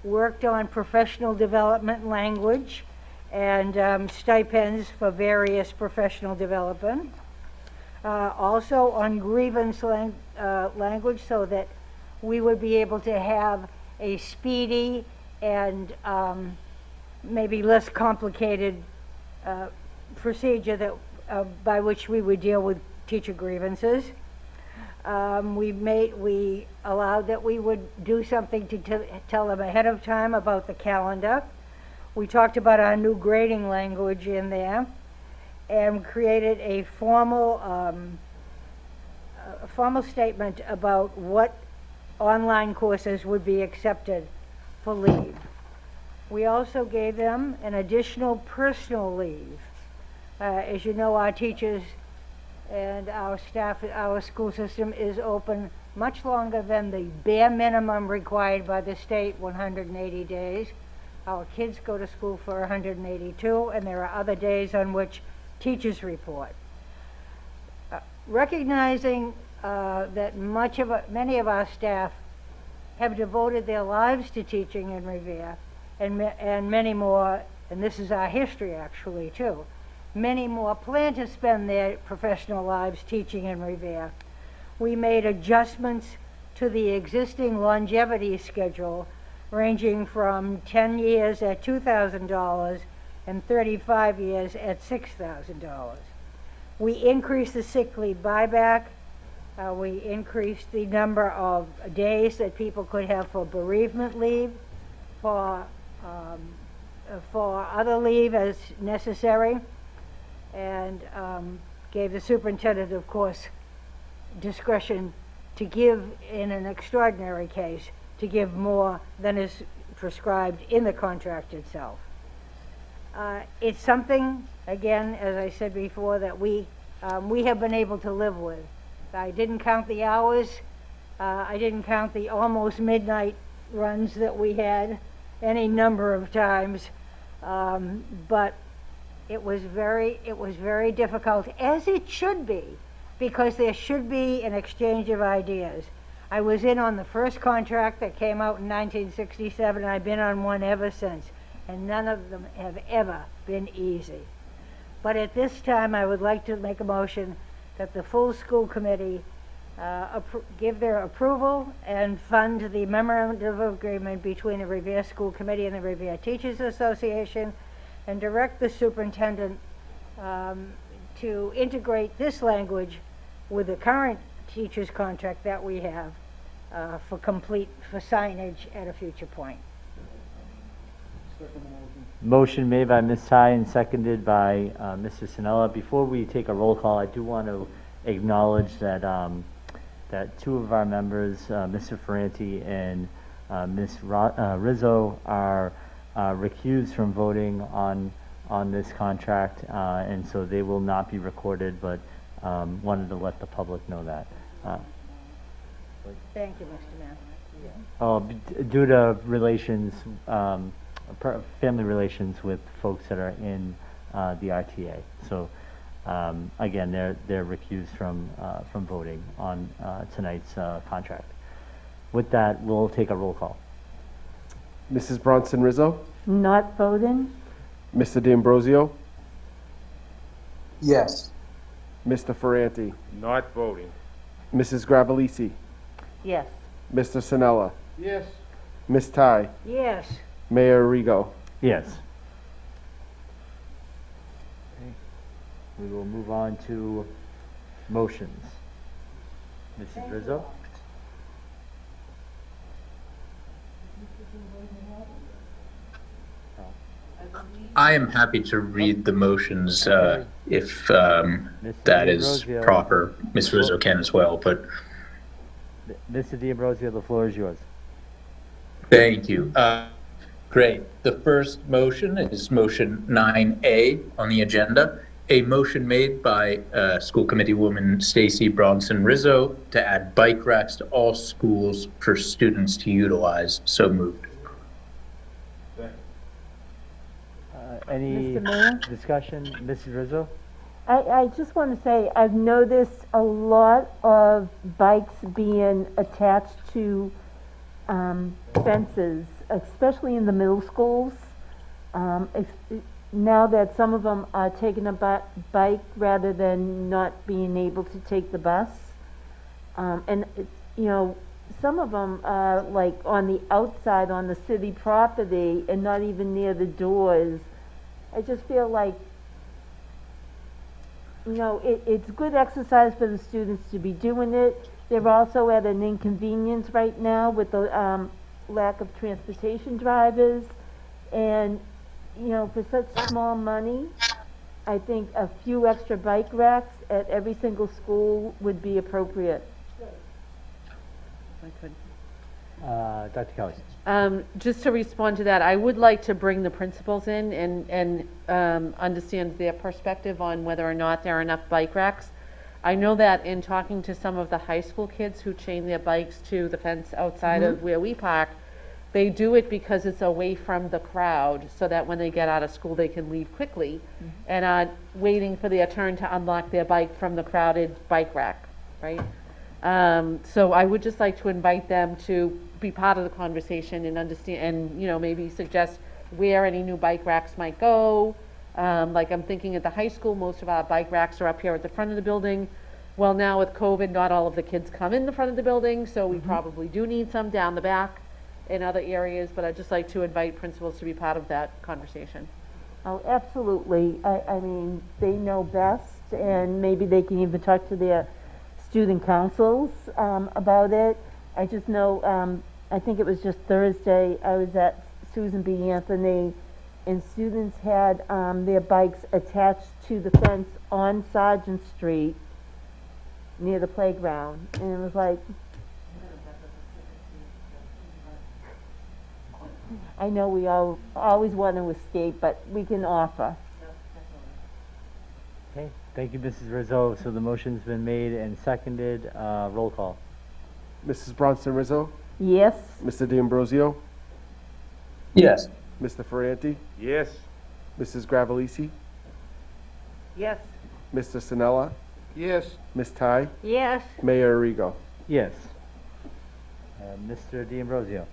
worked on professional development language and stipends for various professional development. Also on grievance language, so that we would be able to have a speedy and maybe less complicated procedure that by which we would deal with teacher grievances. We allowed that we would do something to tell them ahead of time about the calendar. We talked about our new grading language in there, and created a formal statement about what online courses would be accepted for leave. We also gave them an additional personal leave. As you know, our teachers and our staff, our school system is open much longer than the bare minimum required by the state, 180 days. Our kids go to school for 182, and there are other days on which teachers report. Recognizing that many of our staff have devoted their lives to teaching in Revere, and many more, and this is our history actually too, many more plan to spend their professional lives teaching in Revere. We made adjustments to the existing longevity schedule, ranging from 10 years at $2,000 and 35 years at $6,000. We increased the sick leave buyback. We increased the number of days that people could have for bereavement leave, for other leave as necessary, and gave the superintendent, of course, discretion to give, in an extraordinary case, to give more than is prescribed in the contract itself. It's something, again, as I said before, that we have been able to live with. I didn't count the hours. I didn't count the almost midnight runs that we had any number of times, but it was very difficult, as it should be. because there should be an exchange of ideas. I was in on the first contract that came out in 1967, and I've been on one ever since, and none of them have ever been easy. But at this time, I would like to make a motion that the full school committee give their approval and fund the memorandum of agreement between the Revere School Committee and the Revere Teachers Association, and direct the superintendent to integrate this language with the current teacher's contract that we have for signage at a future point. Motion made by Ms. Ty and seconded by Mr. Sinella. Before we take a roll call, I do want to acknowledge that that two of our members, Mr. Ferranti and Ms. Rizzo, are recused from voting on this contract, and so they will not be recorded, but wanted to let the public know that. Thank you, Mr. Mayor. Due to relations, family relations with folks that are in the RTA. So again, they're recused from voting on tonight's contract. With that, we'll take a roll call. Mrs. Bronson Rizzo, Not voting? Mr. D'Ambrosio, Yes. Mr. Ferranti, Not voting. Mrs. Gravellisi, Yes. Mr. Sinella, Yes. Ms. Ty, Yes. Mayor Arrigo. Yes. Okay. We will move on to motions. Mrs. Rizzo? I am happy to read the motions if that is D'Ambrosio. proper. Ms. Rizzo can as well, but Mr. D'Ambrosio, the floor is yours. thank you. Great. The first motion is motion 9A on the agenda. A motion made by School Committee Woman Stacy Bronson Rizzo to add bike racks to all schools for students to utilize. So moved. Any Mr. Mayor? discussion? Mrs. Rizzo? I just want to say, I've noticed a lot of bikes being attached to fences, especially in the middle schools. Now that some of them are taking a bike rather than not being able to take the bus. Some of them are like on the outside on the city property and not even near the doors. I just feel like, it's good exercise for the students to be doing it. They're also at an inconvenience right now with the lack of transportation drivers. And, for such small money, I think a few extra bike racks at every single school would be appropriate. I could. Dr. Kelly? Just to respond to that, I would like to bring the principals in and understand their perspective on whether or not there are enough bike racks. I know that in talking to some of the high school kids who chain their bikes to the fence outside of where we park, they do it because it's away from the crowd so that when they get out of school they can leave quickly and are waiting for their turn to unlock their bike from the crowded bike rack, right? So I would just like to invite them to be part of the conversation and understand, and maybe suggest where any new bike racks might go. Like I'm thinking at the high school, most of our bike racks are up here at the front of the building. Well, now with COVID, not all of the kids come in the front of the building, so we probably do need some down the back in other areas, but I'd just like to invite principals to be part of that conversation. Oh, absolutely. I mean, they know best, and maybe they can even talk to their student councils about it. I just know, I think it was just Thursday, I was at Susan B. Anthony, and students had their bikes attached to the fence on Sergeant Street near the playground. And it was like, I know we all always want to escape, but we can offer. Okay, thank you, Mrs. Rizzo. So the motion's been made and seconded. Roll call. Mrs. Bronson Rizzo, Yes? Mr. D'Ambrosio, Yes. Mr. Ferranti, Yes. Mrs. Gravellisi, Yes. Mr. Sinella, Yes. Ms. Ty, Yes. Mayor Arrigo. Yes. Mr. D'Ambrosio.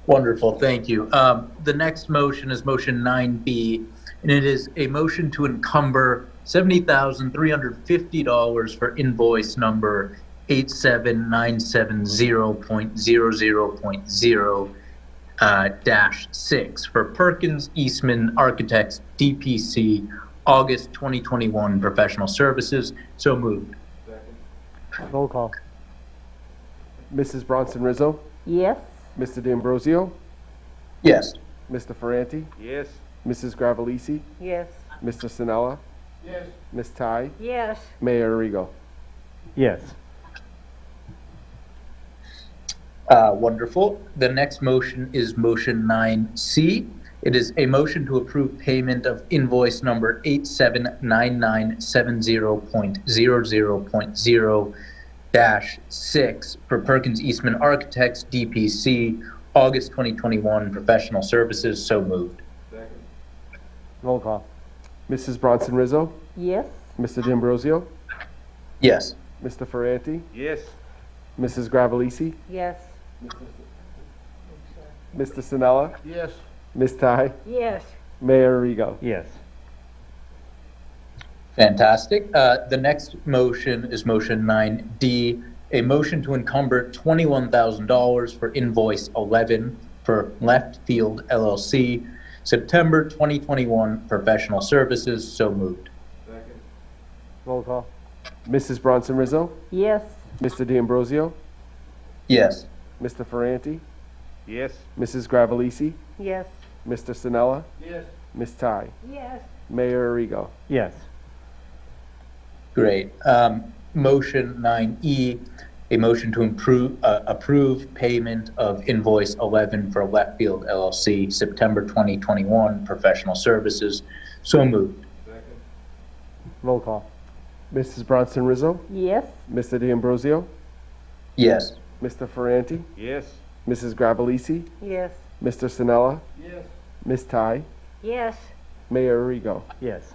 Wonderful, thank you. The next motion is motion 9B, and it is a motion to encumber $70,350 for invoice number 87970.00.0 -6 for Perkins Eastman Architects DPC August 2021 professional services. So moved. Roll call. Mrs. Bronson Rizzo, Yes. Mr. D'Ambrosio, Yes. Mr. Ferranti, Yes. Mrs. Gravellisi, Yes. Mr. Sinella, Yes. Ms. Ty, Yes. Mayor Arrigo. Yes. Wonderful. The next motion is motion 9C. It is a motion to approve payment of invoice number 879970.00.0-6 for Perkins Eastman Architects DPC August 2021 professional services. So moved. Roll call. Mrs. Bronson Rizzo, Yes. Mr. D'Ambrosio, Yes. Mr. Ferranti, Yes. Mrs. Gravellisi, Yes. Mr. Sinella, Yes. Ms. Ty, Yes. Mayor Arrigo. Yes. Fantastic. The next motion is motion 9D, a motion to encumber $21,000 for invoice 11 for Left Field LLC, September 2021 professional services. So moved. Roll call. Mrs. Bronson Rizzo, Yes. Mr. D'Ambrosio, Yes. Mr. Ferranti, Yes. Mrs. Gravellisi, Yes. Mr. Sinella, Yes. Ms. Ty, Yes. Mayor Arrigo. Yes. Great. Motion 9E, a motion to approve payment of invoice 11 for Left Field LLC, September 2021 professional services. So moved. Roll call. Mrs. Bronson Rizzo, Yes. Mr. D'Ambrosio, Yes. Mr. Ferranti, Yes. Mrs. Gravellisi, Yes. Mr. Sinella, Yes. Ms. Ty, Yes. Mayor Arrigo. Yes.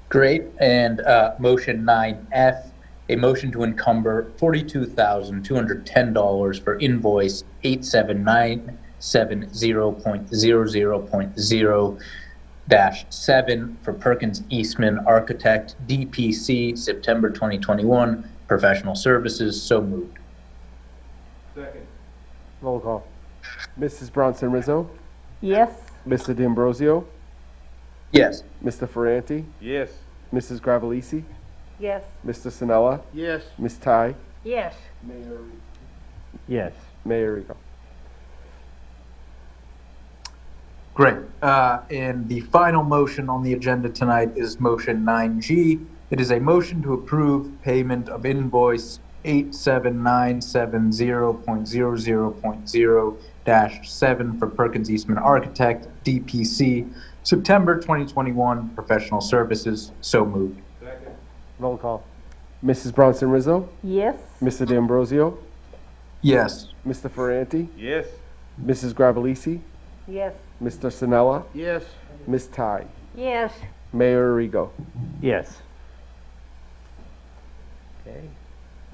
Great. And motion 9F, a motion to encumber $42,210 for invoice 87970.00.0-7 for Perkins Eastman Architect DPC September 2021 professional services. So moved. Roll call. Mrs. Bronson Rizzo, Yes. Mr. D'Ambrosio, Yes. Mr. Ferranti, Yes. Mrs. Gravellisi, Yes. Mr. Sinella, Yes. Ms. Ty, Yes. Yes. Mayor Arrigo. Great. And the final motion on the agenda tonight is motion 9G. It is a motion to approve payment of invoice 87970.00.0-7 for Perkins Eastman Architect DPC September 2021 professional services. So moved. Roll call. Mrs. Bronson Rizzo, Yes. Mr. D'Ambrosio, Yes. Mr. Ferranti, Yes. Mrs. Gravellisi, Yes. Mr. Sinella, Yes. Ms. Ty, Yes. Mayor Arrigo. Yes. Okay,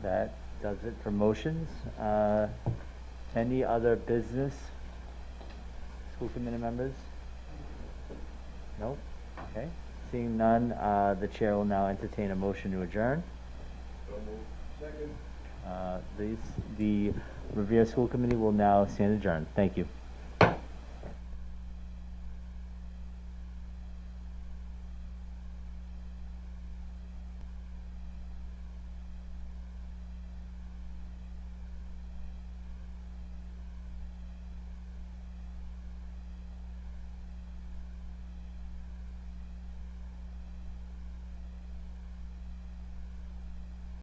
that does it for motions. Any other business? School committee members? Nope. Okay, seeing none, the chair will now entertain a motion to adjourn. The Revere School Committee will now stand adjourned. Thank you.